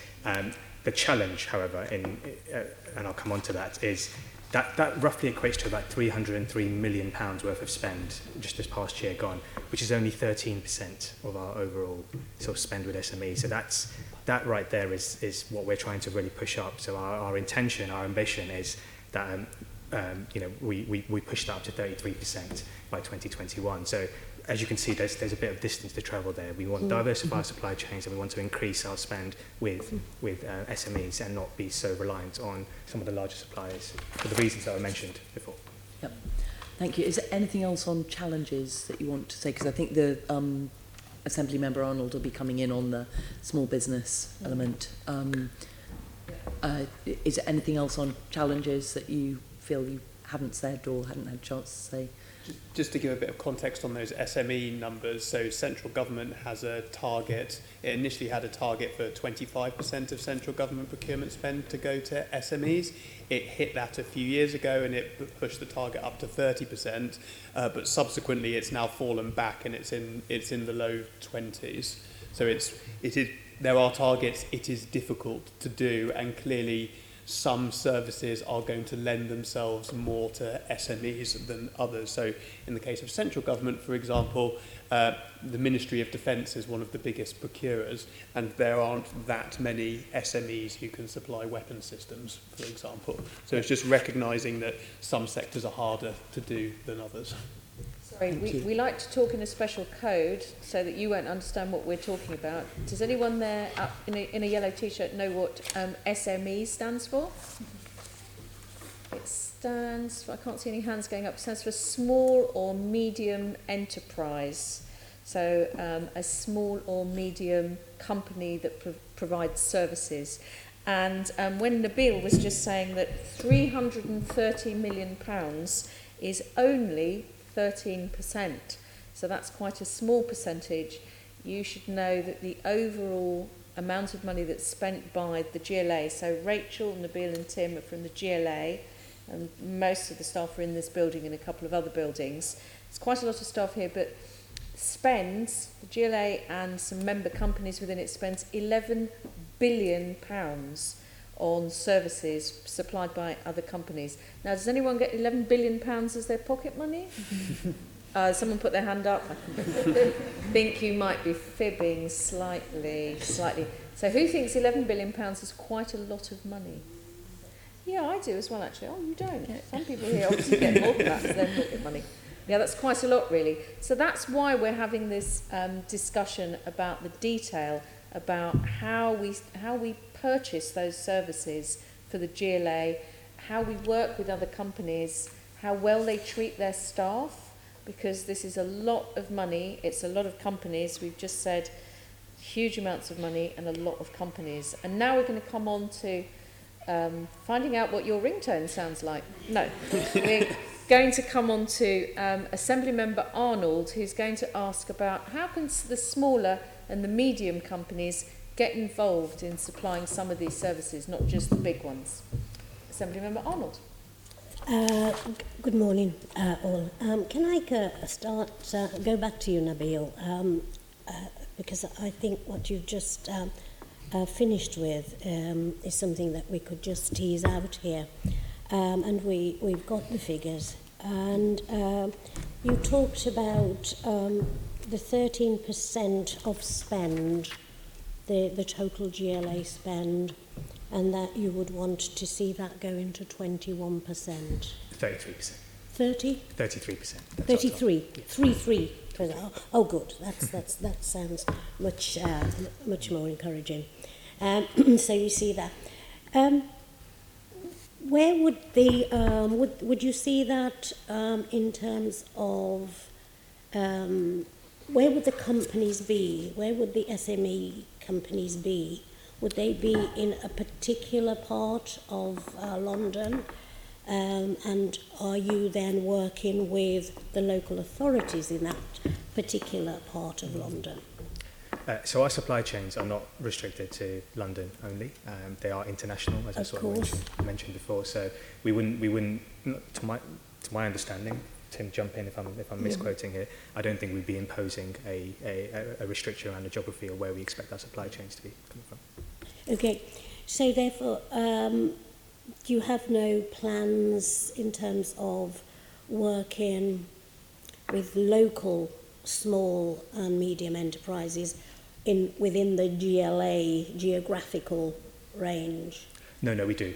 The challenge, however, and I'll come on to that, is that roughly equates to about £303 million worth of spend just this past year gone, which is only 13% of our overall sort of spend with SMEs. So that right there is what we're trying to really push up. So our intention, our ambition is that we push that up to 33% by 2021. So as you can see, there's a bit of distance to travel there. We want to diversify our supply chains, and we want to increase our spend with SMEs and not be so reliant on some of the larger suppliers for the reasons that I mentioned before. Yep. Thank you. Is there anything else on challenges that you want to say? Because I think the Assembly Member Arnold will be coming in on the small business element. Is there anything else on challenges that you feel you haven't said or hadn't had a chance to say? Just to give a bit of context on those SME numbers, so central government has a target. It initially had a target for 25% of central government procurement spend to go to SMEs. It hit that a few years ago and it pushed the target up to 30%, but subsequently it's now fallen back and it's in the low 20s. So there are targets. It is difficult to do, and clearly some services are going to lend themselves more to SMEs than others. So in the case of central government, for example, the Ministry of Defence is one of the biggest procurers, and there aren't that many SMEs who can supply weapon systems, for example. So it's just recognising that some sectors are harder to do than others. Sorry, we like to talk in a special code so that you won't understand what we're talking about. Does anyone there up in a yellow t-shirt know what SME stands for? It stands for, I can't see any hands going up, it stands for small or medium enterprise. So a small or medium company that provides services. And when Nabil was just saying that £330 million is only 13%, so that's quite a small percentage, you should know that the overall amount of money that's spent by the GLA, so Rachel, Nabil and Tim are from the GLA, and most of the staff are in this building and a couple of other buildings. There's quite a lot of staff here, but spends, the GLA and some member companies within it spends £11 billion on services supplied by other companies. Now, does anyone get £11 billion as their pocket money? Someone put their hand up. I think you might be fibbing slightly. So who thinks £11 billion is quite a lot of money? Yeah, I do as well, actually. Oh, you don't. Some people here obviously get more than that as their pocket money. Yeah, that's quite a lot, really. So that's why we're having this discussion about the detail, about how we purchase those services for the GLA, how we work with other companies, how well they treat their staff, because this is a lot of money, it's a lot of companies, we've just said huge amounts of money and a lot of companies. And now we're going to come on to finding out what your ringtone sounds like. No, we're going to come on to Assembly Member Arnold, who's going to ask about how can the smaller and the medium companies get involved in supplying some of these services, not just the big ones. Assemblymember Arnold. Good morning, all. Can I go back to you, Nabil, because I think what you've just finished with is something that we could just tease out here. And we've got the figures. And you talked about the 13% of spend, the total GLA spend, and that you would want to see that go into 21%. 33%. 30? 33%. 33. Yeah. 33. Oh, good. That sounds much more encouraging. So you see that. Where would the would you see that in terms of where would the companies be? Where would the SME companies be? Would they be in a particular part of London? And are you then working with the local authorities in that particular part of London? So our supply chains are not restricted to London only. They are international, as I sort of mentioned before. So we wouldn't, to my understanding, Tim, jump in if I'm misquoting here. I don't think we'd be imposing a restriction around the geography of where we expect our supply chains to be coming from. Okay, so therefore, you have no plans in terms of working with local small and medium enterprises within the GLA geographical range? No, we do.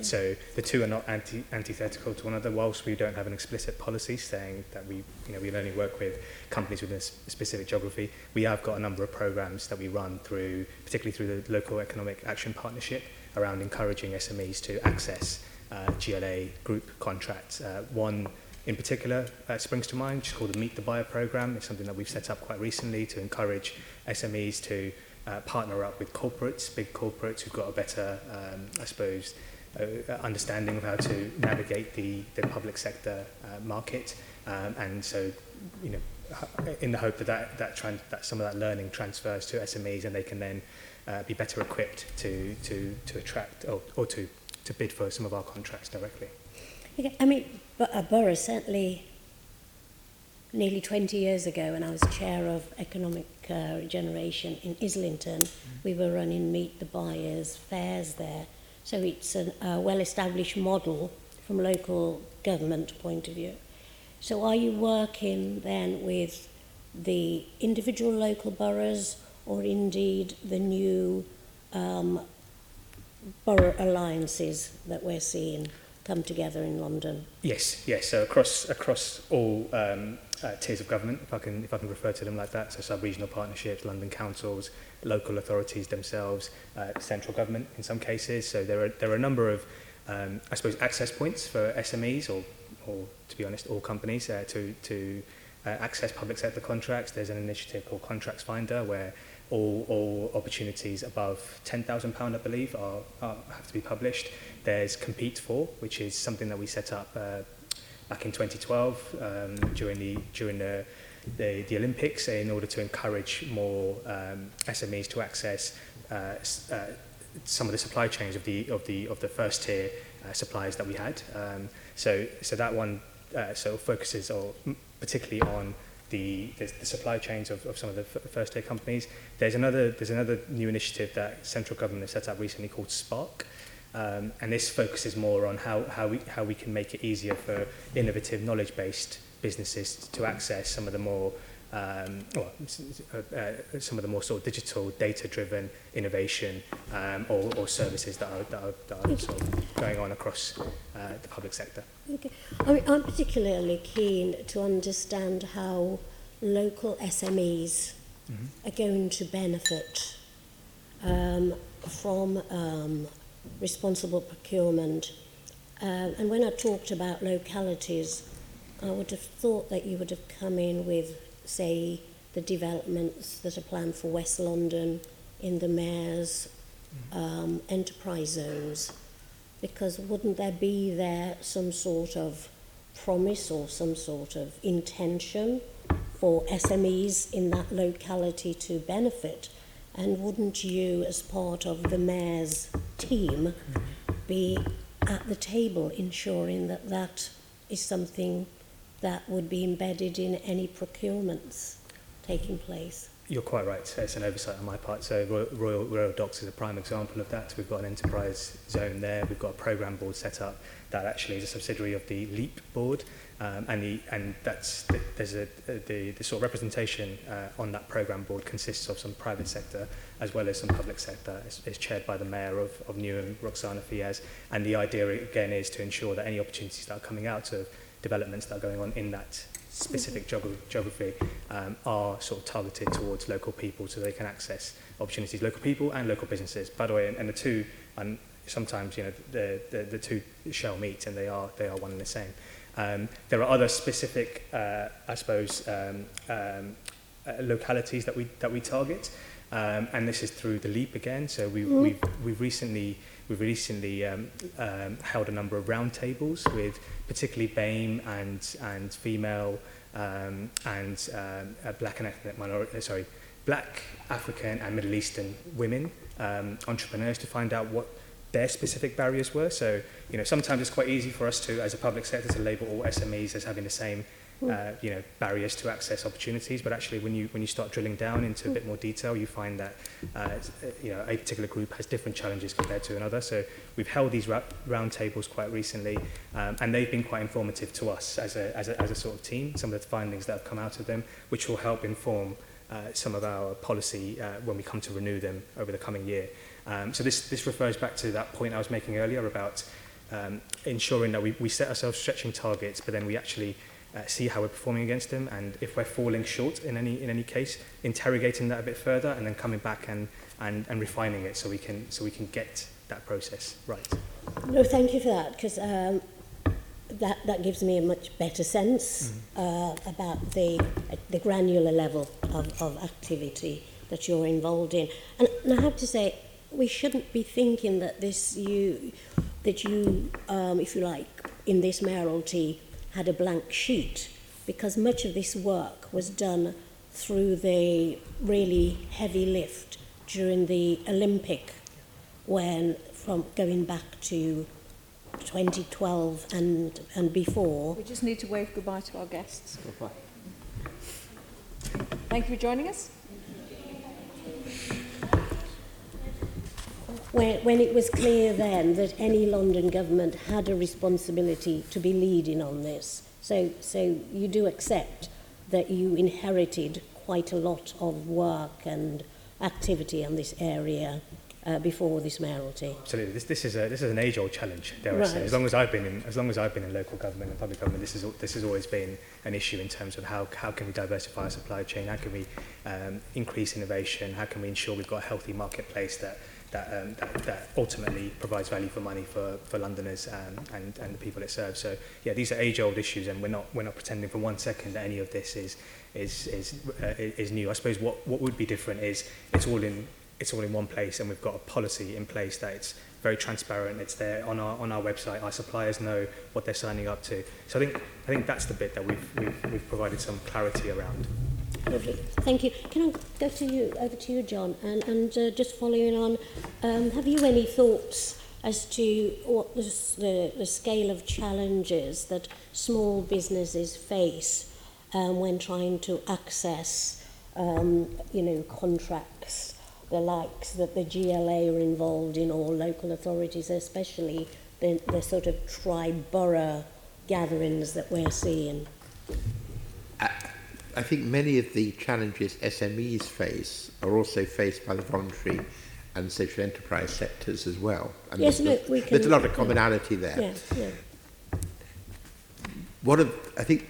So the two are not antithetical to one another. Whilst we don't have an explicit policy saying that we only work with companies within a specific geography, we have got a number of programs that we run through, particularly through the Local Economic Action Partnership, around encouraging SMEs to access GLA group contracts. One in particular springs to mind, which is called the Meet the Buyer program. It's something that we've set up quite recently to encourage SMEs to partner up with corporates, big corporates who've got a better, understanding of how to navigate the public sector market. And so, in the hope that some of that learning transfers to SMEs and they can then be better equipped to attract or to bid for some of our contracts directly. Okay, I mean, but a borough certainly nearly 20 years ago when I was chair of economic regeneration in Islington, we were running Meet the Buyers fairs there. So it's a well-established model from local government point of view. So are you working then with the individual local boroughs or indeed the new borough alliances that we're seeing come together in London? Yes. So across all tiers of government, if I can refer to them like that, so sub-regional partnerships, London councils, local authorities themselves, central government in some cases. So there are a number of access points for SMEs or to be honest, all companies to access public sector contracts. There's an initiative called Contracts Finder where all opportunities above £10,000, I believe, have to be published. There's Compete For, which is something that we set up back in 2012 during the Olympics in order to encourage more SMEs to access some of the supply chains of the first tier suppliers that we had. So that one sort of focuses particularly on the supply chains of some of the first tier companies. There's another new initiative that central government has set up recently called Spark, and this focuses more on how we can make it easier for innovative knowledge-based businesses to access some of the more sort of digital data-driven innovation or services that are sort of going on across the public sector. Okay. I mean, I'm particularly keen to understand how local SMEs are going to benefit from responsible procurement. And when I talked about localities, I would have thought that you would have come in with, say, the developments that are planned for West London in the mayor's enterprise zones. Because wouldn't there be there some sort of promise or some sort of intention for SMEs in that locality to benefit? And wouldn't you, as part of the mayor's team, be at the table ensuring that that is something that would be embedded in any procurements taking place? You're quite right. It's an oversight on my part. So Royal Docks is a prime example of that. We've got an enterprise zone there. We've got a programme board set up that actually is a subsidiary of the LEAP board, and that's the sort of representation on that programme board consists of some private sector as well as some public sector. It's chaired by the Mayor of Newham, Roxana Fiaz, and the idea again is to ensure that any opportunities that are coming out of developments that are going on in that specific geography are sort of targeted towards local people so they can access opportunities, local people and local businesses. By the way, and the two, and sometimes the two shall meet and they are one and the same. There are other specific, I suppose, localities that we target, and this is through the LEAP again. So we've recently held a number of roundtables with particularly BAME and female and black and ethnic minority, Black, African and Middle Eastern women entrepreneurs to find out what their specific barriers were. So, sometimes it's quite easy for us to, as a public sector, to label all SMEs as having the same, barriers to access opportunities. But actually, when you start drilling down into a bit more detail, you find that, a particular group has different challenges compared to another. So we've held these roundtables quite recently, and they've been quite informative to us as a sort of team. Some of the findings that have come out of them, which will help inform some of our policy when we come to renew them over the coming year. So this refers back to that point I was making earlier about ensuring that we set ourselves stretching targets, but then we actually see how we're performing against them, and if we're falling short in any case, interrogating that a bit further, and then coming back and refining it so we can get that process right. No, thank you for that, because that gives me a much better sense about the granular level of activity that you're involved in. And I have to say, we shouldn't be thinking that you, if you like, in this mayoralty had a blank sheet, because much of this work was done through the really heavy lift during the Olympic, from going back to 2012 and before. We just need to wave goodbye to our guests. Goodbye. Thank you for joining us. When it was clear then that any London government had a responsibility to be leading on this. So you do accept that you inherited quite a lot of work and activity on this area before this mayoralty. Absolutely, this is an age-old challenge, dare I say. As long as I've been in local government and public government, this has always been an issue in terms of how can we diversify our supply chain, how can we increase innovation, how can we ensure we've got a healthy marketplace that ultimately provides value for money for Londoners and the people it serves. So yeah, these are age-old issues, and we're not pretending for 1 second that any of this is new. I suppose what would be different is it's all in one place, and we've got a policy in place that it's very transparent. It's there on our website. Our suppliers know what they're signing up to. So I think that's the bit that we've provided some clarity around. Lovely, thank you. Can I go over to you, John, and just following on, have you any thoughts as to what the scale of challenges that small businesses face when trying to access, contracts, the likes that the GLA are involved in, or local authorities, especially the sort of tri-borough gatherings that we're seeing? I think many of the challenges SMEs face are also faced by the voluntary and social enterprise sectors as well. And yes, there's a lot of commonality there. Yeah. I think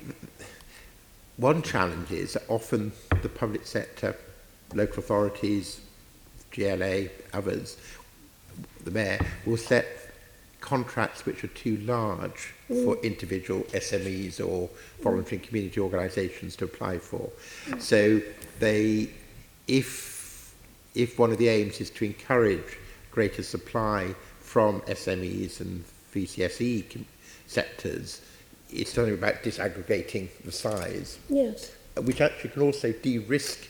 one challenge is that often the public sector, local authorities, GLA, others, the mayor, will set contracts which are too large for individual SMEs or voluntary and community organisations to apply for. So if one of the aims is to encourage greater supply from SMEs and VCSE sectors, it's something about disaggregating the size, yes, which actually can also de-risk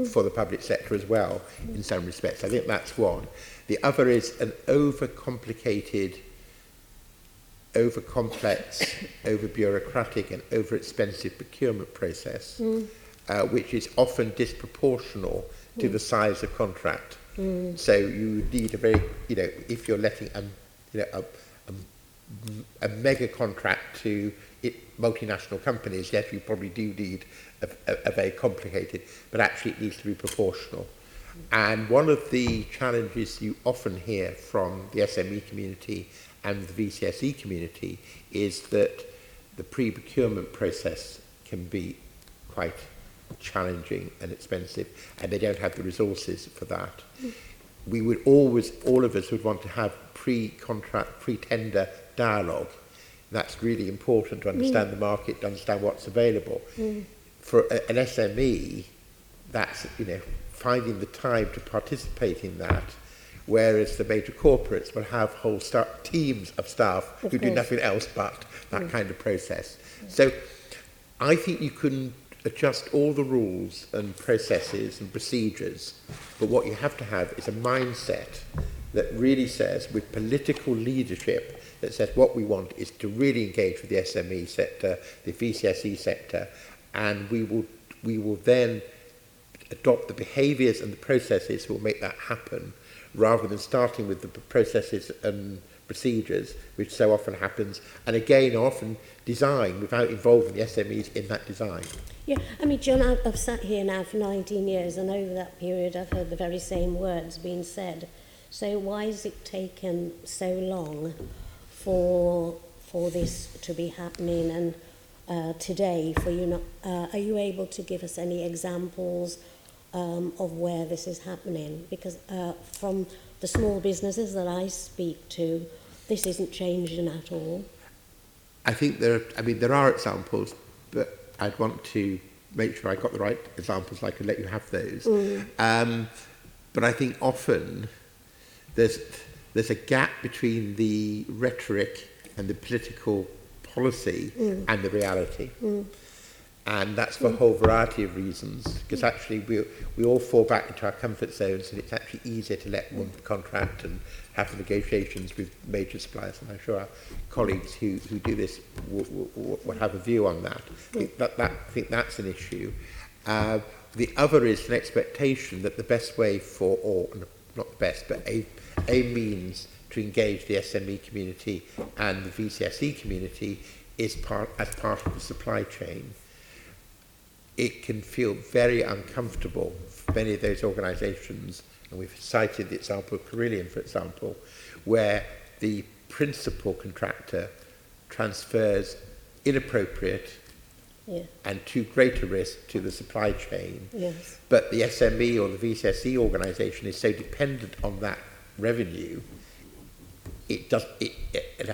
for the public sector as well in some respects. I think that's one. The other is an overcomplicated over-complex, over-bureaucratic and over-expensive procurement process, which is often disproportional to the size of contract. So you need a very, if you're letting a mega contract to multinational companies, yes, you probably do need a very complicated, but actually it needs to be proportional. And one of the challenges you often hear from the SME community and the VCSE community is that the pre-procurement process can be quite challenging and expensive, and they don't have the resources for that. We would always, all of us would want to have pre-contract, pre-tender dialogue. That's really important to understand the market, to understand what's available. For an SME, that's, finding the time to participate in that, whereas the major corporates will have whole teams of staff who do nothing else but that kind of process. So I think you can adjust all the rules and processes and procedures, but what you have to have is a mindset that really says, with political leadership, that says what we want is to really engage with the SME sector, the VCSE sector, and we will then adopt the behaviours and the processes that will make that happen, rather than starting with the processes and procedures, which so often happens, and again often design without involving the SMEs in that design. Yeah, I mean, John, I've sat here now for 19 years, and over that period I've heard the very same words being said. So why has it taken so long for this to be happening? And today, are you able to give us any examples of where this is happening? Because from the small businesses that I speak to, this isn't changing at all. I think there are examples, but I'd want to make sure I got the right examples so I could let you have those. But I think often there's a gap between the rhetoric and the political policy and the reality. And that's for a whole variety of reasons, because actually we all fall back into our comfort zones, and it's actually easier to let one contract and have negotiations with major suppliers. And I'm sure our colleagues who do this will have a view on that. I think that's an issue. The other is an expectation that the best way for, or not the best, but a means to engage the SME community and the VCSE community is as part of the supply chain. It can feel very uncomfortable for many of those organisations, and we've cited the example of Carillion, for example, where the principal contractor transfers inappropriate and too great a risk to the supply chain. Yes. But the SME or the VCSE organisation is so dependent on that revenue, it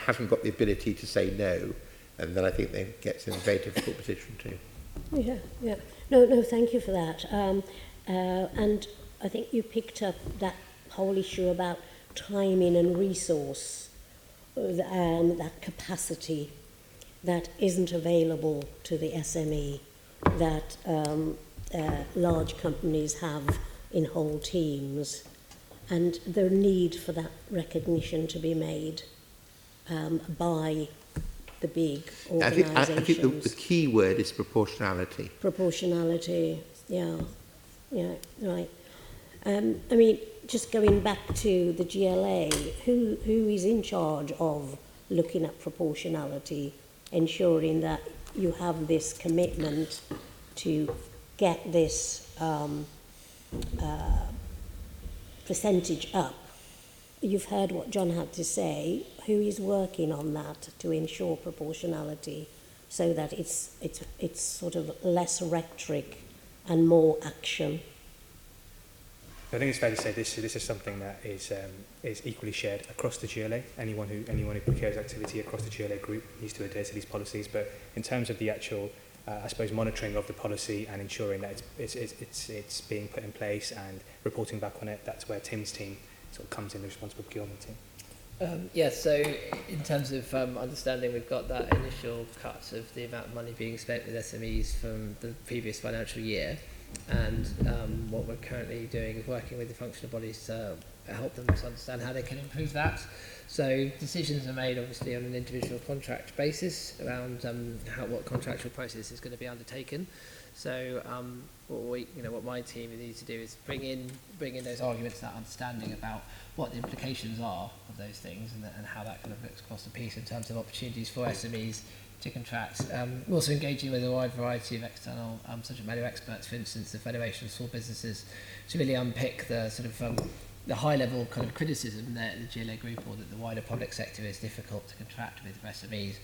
hasn't got the ability to say no, and then I think it gets in a very difficult position too. Yeah. No, thank you for that. And I think you picked up that whole issue about timing and resource, that capacity that isn't available to the SME, that large companies have in whole teams, and the need for that recognition to be made by the big organisations. I think the key word is proportionality. Proportionality, yeah, right. I mean, just going back to the GLA, who is in charge of looking at proportionality, ensuring that you have this commitment to get this percentage up? You've heard what John had to say. Who is working on that to ensure proportionality, so that it's sort of less rhetoric and more action? I think it's fair to say this is something that is equally shared across the GLA. Anyone who procures activity across the GLA group needs to adhere to these policies. But in terms of the actual, I suppose, monitoring of the policy and ensuring that it's being put in place and reporting back on it, that's where Tim's team sort of comes in, the responsible procurement team. So in terms of understanding, we've got that initial cut of the amount of money being spent with SMEs from the previous financial year. And what we're currently doing is working with the functional bodies to help them to understand how they can improve that. So decisions are made obviously on an individual contract basis around what contractual process is going to be undertaken. So what my team needs to do is bring in those arguments, that understanding about what the implications are of those things, and how that kind of looks across the piece in terms of opportunities for SMEs to contract. Also engaging with a wide variety of external subject matter experts, for instance, the Federation of Small Businesses, to really unpick the sort of the high-level kind of criticism that the GLA group or that the wider public sector is difficult to contract with for SMEs.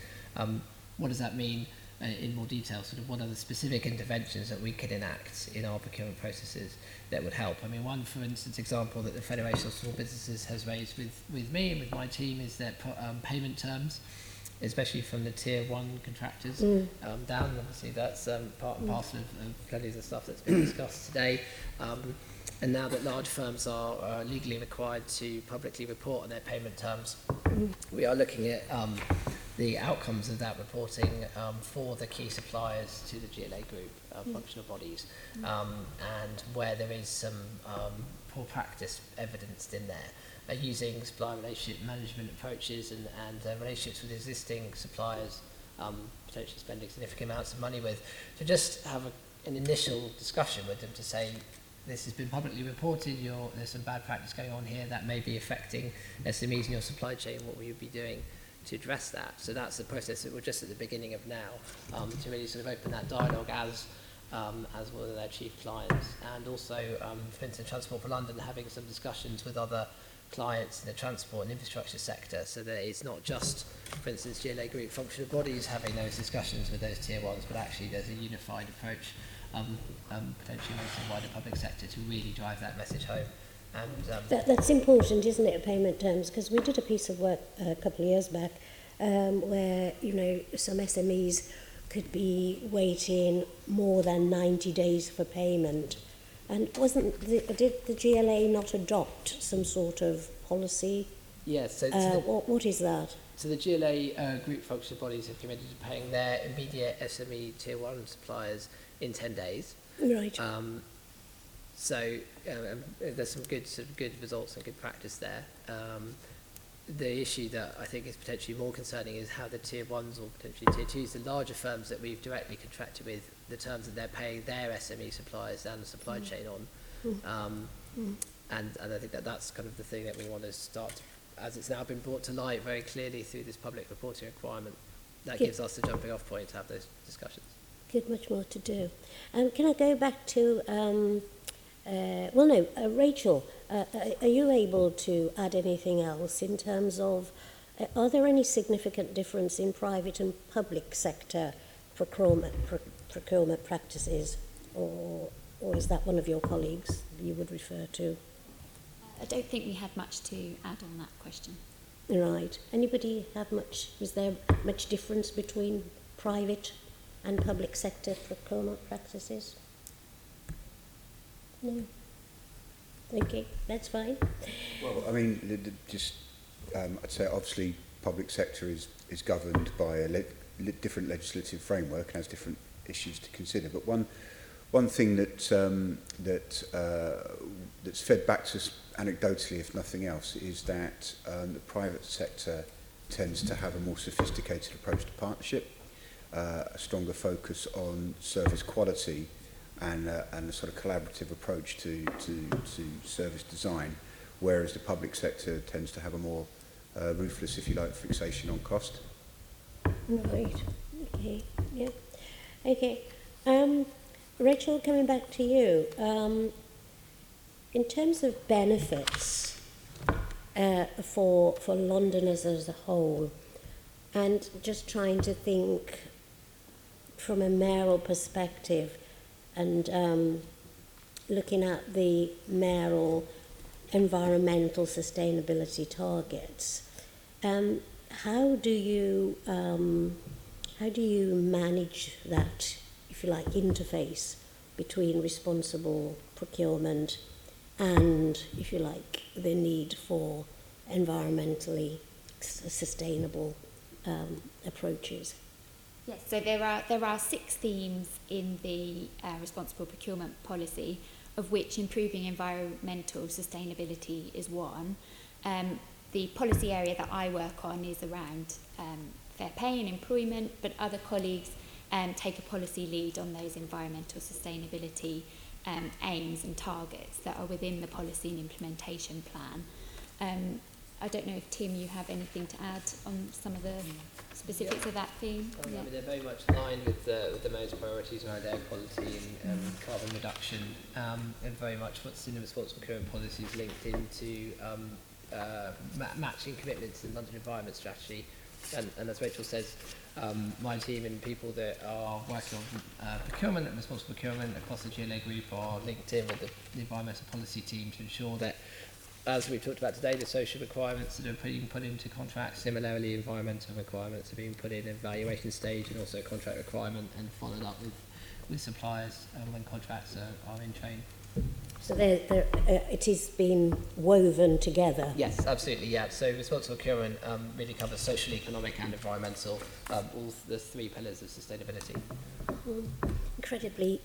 What does that mean in more detail? Sort of what are the specific interventions that we could enact in our procurement processes that would help? I mean, one, for instance, example that the Federation of Small Businesses has raised with me and with my team is that payment terms, especially from the tier 1 contractors down. Obviously, that's part and parcel of plenty of the stuff that's been discussed today. And now that large firms are legally required to publicly report on their payment terms, we are looking at the outcomes of that reporting for the key suppliers to the GLA group, functional bodies, and where there is some poor practice evidenced in there, using supplier relationship management approaches and relationships with existing suppliers, potentially spending significant amounts of money with, to just have an initial discussion with them to say, this has been publicly reported, there's some bad practice going on here that may be affecting SMEs in your supply chain. What will you be doing to address that? So that's the process that we're just at the beginning of now, to really sort of open that dialogue as one of their chief clients. And also, for instance, Transport for London having some discussions with other clients in the transport and infrastructure sector, so that it's not just, for instance, GLA group functional bodies having those discussions with those tier 1s, but actually there's a unified approach, potentially with the wider public sector, to really drive that message home. And that's important, isn't it, payment terms? Because we did a piece of work a couple of years back where, some SMEs could be waiting more than 90 days for payment. And did the GLA not adopt some sort of policy? Yes. So what is that? So the GLA group functional bodies have committed to paying their immediate SME tier 1 suppliers in 10 days. Right. So there's some good results and good practice there. The issue that I think is potentially more concerning is how the tier 1s or potentially tier 2s, the larger firms that we've directly contracted with, the terms that they're paying their SME suppliers down the supply chain on. And I think that's kind of the thing that we want to start, as it's now been brought to light very clearly through this public reporting requirement. That gives us the jumping off point to have those discussions. Good, much more to do. Can I go back to, Rachel, are you able to add anything else in terms of, are there any significant difference in private and public sector procurement practices, or is that one of your colleagues you would refer to? I don't think we have much to add on that question. Right. Anybody have much, is there much difference between private and public sector procurement practices? No. Okay, that's fine. Well, I mean, I'd say obviously public sector is governed by a different legislative framework and has different issues to consider. But one thing that's fed back to us anecdotally, if nothing else, is that the private sector tends to have a more sophisticated approach to partnership, a stronger focus on service quality, and a sort of collaborative approach to service design, whereas the public sector tends to have a more ruthless, if you like, fixation on cost. Right. Okay. Yeah. Okay. Rachel, coming back to you. In terms of benefits for Londoners as a whole, and just trying to think from a mayoral perspective, and looking at the mayoral environmental sustainability targets, how do you manage that, if you like, interface between responsible procurement and, if you like, the need for environmentally sustainable approaches? Yes, so there are 6 themes in the responsible procurement policy, of which improving environmental sustainability is one. The policy area that I work on is around fair pay and employment, but other colleagues take a policy lead on those environmental sustainability aims and targets that are within the policy and implementation plan. I don't know if, Tim, you have anything to add on some of the specifics of that theme? I mean, they're very much aligned with the mayor's priorities around air quality and carbon reduction, and very much what's in the responsible procurement policy is linked into matching commitments to the London Environment Strategy. And as Rachel says, my team and people that are working on procurement and responsible procurement across the GLA group are linked in with the environmental policy team to ensure that, as we've talked about today, the social requirements that are being put into contracts, similarly environmental requirements are being put in evaluation stage and also contract requirement and followed up with suppliers when contracts are in train. So it is being woven together. Yes, absolutely, yeah. So responsible procurement really covers social, economic and environmental, all the 3 pillars of sustainability. Incredibly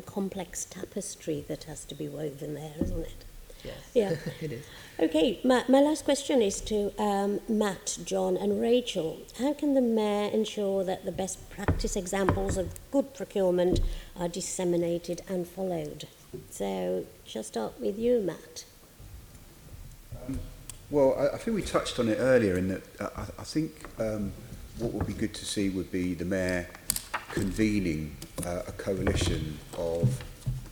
complex tapestry that has to be woven there, isn't it? Yes, yeah. it is. Okay, my last question is to Matt, John and Rachel. How can the Mayor ensure that the best practice examples of good procurement are disseminated and followed? So, shall I start with you, Matt? Well, I think we touched on it earlier in that I think what would be good to see would be the Mayor convening a coalition of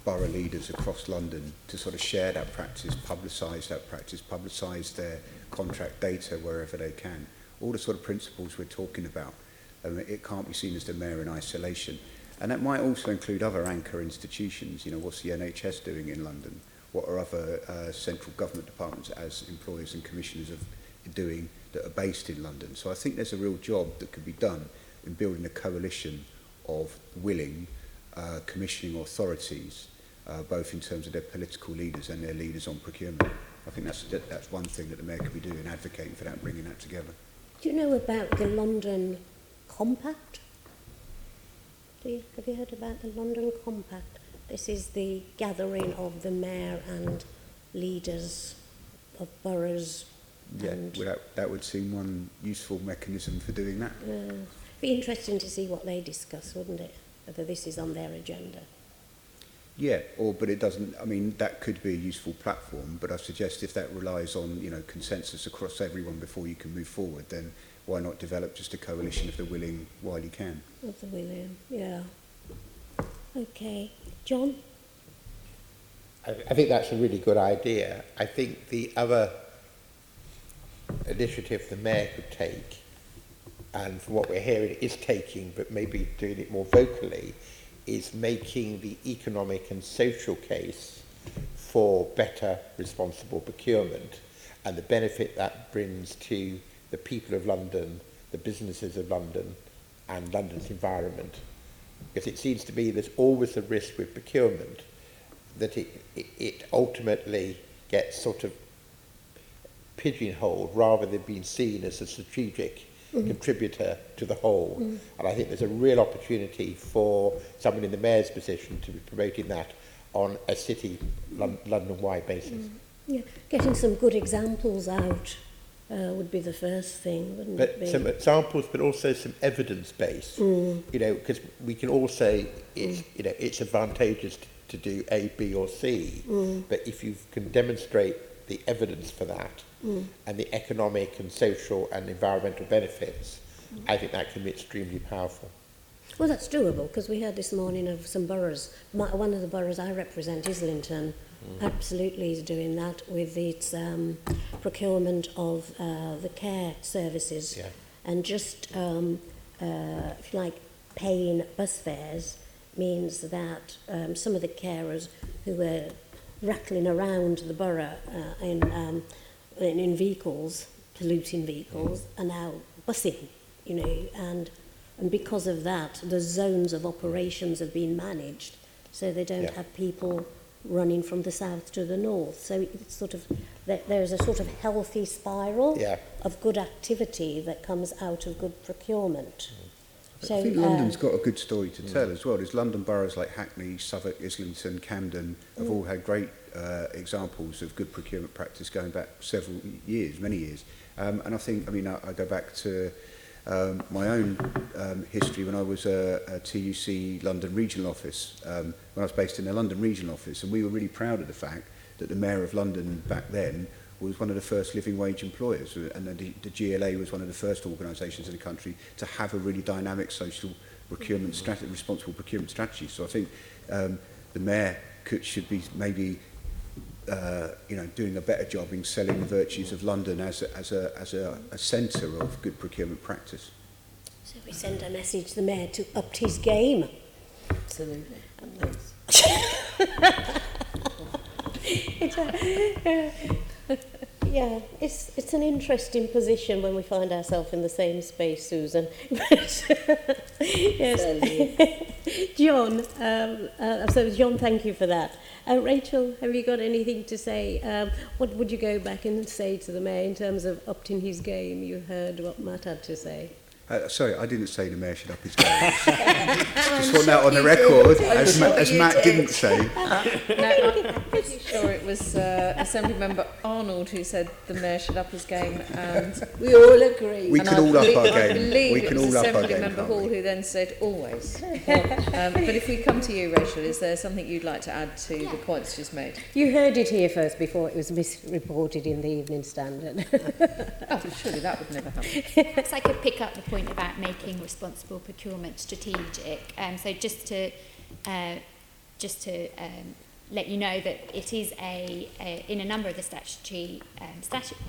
borough leaders across London to sort of share that practice, publicise their contract data wherever they can. All the sort of principles we're talking about. It can't be seen as the Mayor in isolation. And that might also include other anchor institutions. You know, what's the NHS doing in London? What are other central government departments as employers and commissioners doing that are based in London? So I think there's a real job that could be done in building a coalition of willing commissioning authorities, both in terms of their political leaders and their leaders on procurement. I think that's one thing that the Mayor could be doing, advocating for that and bringing that together. Do you know about the London Compact? Have you heard about the London Compact? This is the gathering of the Mayor and leaders of boroughs. Yeah, well, that would seem one useful mechanism for doing that. Be interesting to see what they discuss, wouldn't it? Whether this is on their agenda. Yeah, but it doesn't. I mean, that could be a useful platform, but I suggest if that relies on, you know, consensus across everyone before you can move forward, then why not develop just a coalition of the willing while you can? Of the willing, yeah. Okay, John? I think that's a really good idea. I think the other initiative the Mayor could take, and from what we're hearing is taking, but maybe doing it more vocally, is making the economic and social case for better responsible procurement and the benefit that brings to the people of London, the businesses of London and London's environment. Because it seems to me there's always a risk with procurement that it ultimately gets sort of pigeonholed rather than being seen as a strategic contributor to the whole. And I think there's a real opportunity for someone in the Mayor's position to be promoting that on a city, London-wide basis. Yeah, getting some good examples out would be the first thing, wouldn't it be? Some examples, but also some evidence base. You know, because we can all say it's advantageous to do A, B, or C. But if you can demonstrate the evidence for that and the economic and social and environmental benefits, I think that can be extremely powerful. Well, that's doable, because we heard this morning of some boroughs. One of the boroughs I represent, Islington, absolutely is doing that with its procurement of the care services. Yeah. And just, if you like, paying bus fares means that some of the carers who were rattling around the borough in vehicles, polluting vehicles, are now busing, you know, and because of that, the zones of operations have been managed, so they don't have people running from the south to the north. So it's sort of, there's a sort of healthy spiral of good activity that comes out of good procurement. So, I think London's got a good story to tell as well. There's London boroughs like Hackney, Southwark, Islington, Camden have all had great examples of good procurement practice going back several years, many years. And I think, I mean, I go back to my own history when I was a TUC London regional office, when I was based in the London regional office, and we were really proud of the fact that the Mayor of London back then was one of the first living wage employers, and the GLA was one of the first organisations in the country to have a really dynamic social procurement strategy, responsible procurement strategy. So I think the Mayor should be maybe doing a better job in selling the virtues of London as a centre of good procurement practice. So we send a message to the Mayor to up his game. Absolutely. Yeah, it's an interesting position when we find ourselves in the same space, Susan. Yes. John, so John, thank you for that. Rachel, have you got anything to say? What would you go back and say to the Mayor in terms of upping his game? You heard what Matt had to say. Sorry, I didn't say the Mayor should up his game. Just want that on the record, as Matt didn't say. No, I'm pretty sure it was Assemblymember Arnold who said the Mayor should up his game, and we all agree. We can all up our game. I believe We can it was all up our game. Assemblymember Hall who then said always. But if we come to you, Rachel, is there something you'd like to add to the points just made? You heard it here first before it was misreported in the Evening Standard. Oh, surely that would never happen. Perhaps I could pick up the point about making responsible procurement strategic. So just to let you know that it is in a number of the statutory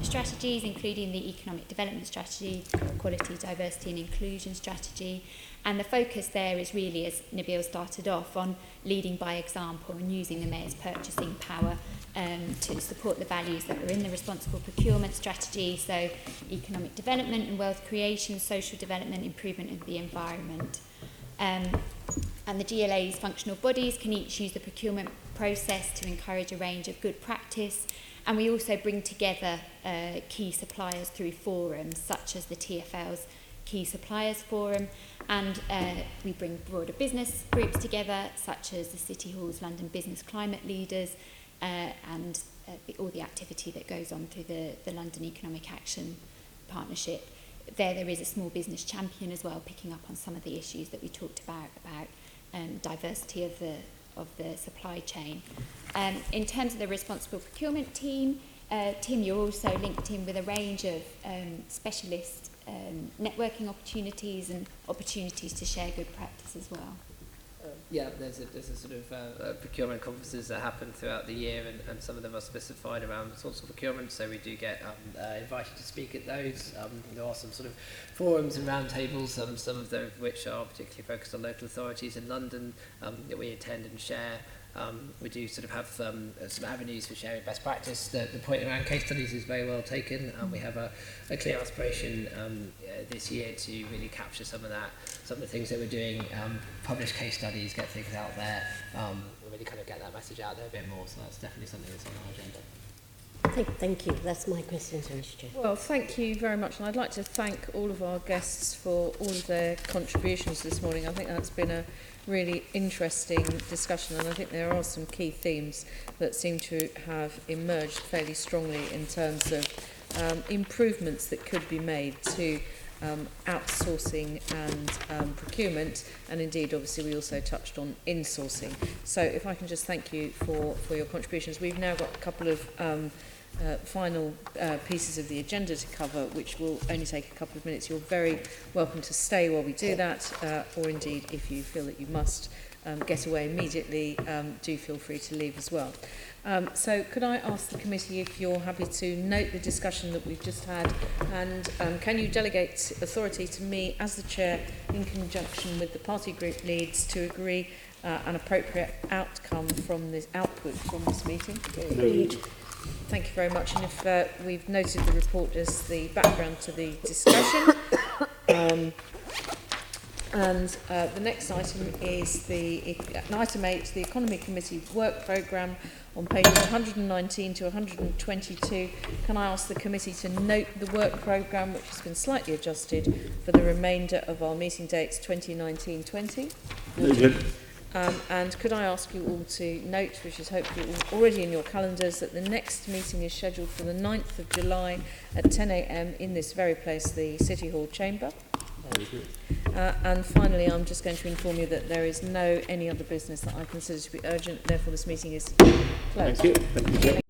strategies, including the economic development strategy, quality, diversity and inclusion strategy. And the focus there is really, as Nabil started off, on leading by example and using the Mayor's purchasing power to support the values that are in the responsible procurement strategy, so economic development and wealth creation, social development, improvement of the environment. And the GLA's functional bodies can each use the procurement process to encourage a range of good practice, and we also bring together key suppliers through forums such as the TfL's Key Suppliers Forum, and we bring broader business groups together such as the City Hall's London Business Climate Leaders, and all the activity that goes on through the London Economic Action Partnership. There is a small business champion as well, picking up on some of the issues that we talked about diversity of the supply chain. In terms of the responsible procurement team, Tim, you're also linked in with a range of specialist networking opportunities and opportunities to share good practice as well. Yeah, there's a sort of procurement conferences that happen throughout the year, and some of them are specified around responsible procurement, so we do get invited to speak at those. There are some sort of forums and roundtables, some of them which are particularly focused on local authorities in London that we attend and share. We do sort of have some avenues for sharing best practice. The point around case studies is very well taken. We have a clear aspiration this year to really capture some of the things that we're doing, publish case studies, get things out there, really kind of get that message out there a bit more. So that's definitely something that's on our agenda. Thank you. That's my question to Mr. Chair. Well, thank you very much, and I'd like to thank all of our guests for all of their contributions this morning. I think that's been a really interesting discussion, and I think there are some key themes that seem to have emerged fairly strongly in terms of improvements that could be made to outsourcing and procurement, and indeed obviously we also touched on insourcing. So if I can just thank you for your contributions. We've now got a couple of final pieces of the agenda to cover, which will only take a couple of minutes. You're very welcome to stay while we do that, or indeed if you feel that you must get away immediately, do feel free to leave as well. So could I ask the committee if you're happy to note the discussion that we've just had, and can you delegate authority to me as the chair in conjunction with the party group leads to agree an appropriate outcome from this output from this meeting? Agreed. Thank you very much, and if we've noted the report as the background to the discussion, And the next item is item 8, the Economy Committee Work Programme on pages 119 to 122. Can I ask the committee to note the work programme, which has been slightly adjusted for the remainder of our meeting dates 2019-20? And could I ask you all to note, which is hopefully already in your calendars, that the next meeting is scheduled for the 9th of July at 10 a.m. in this very place, the City Hall chamber. And finally, I'm just going to inform you that there is any other business that I consider to be urgent. Therefore, this meeting is closed. Thank you. Thank you.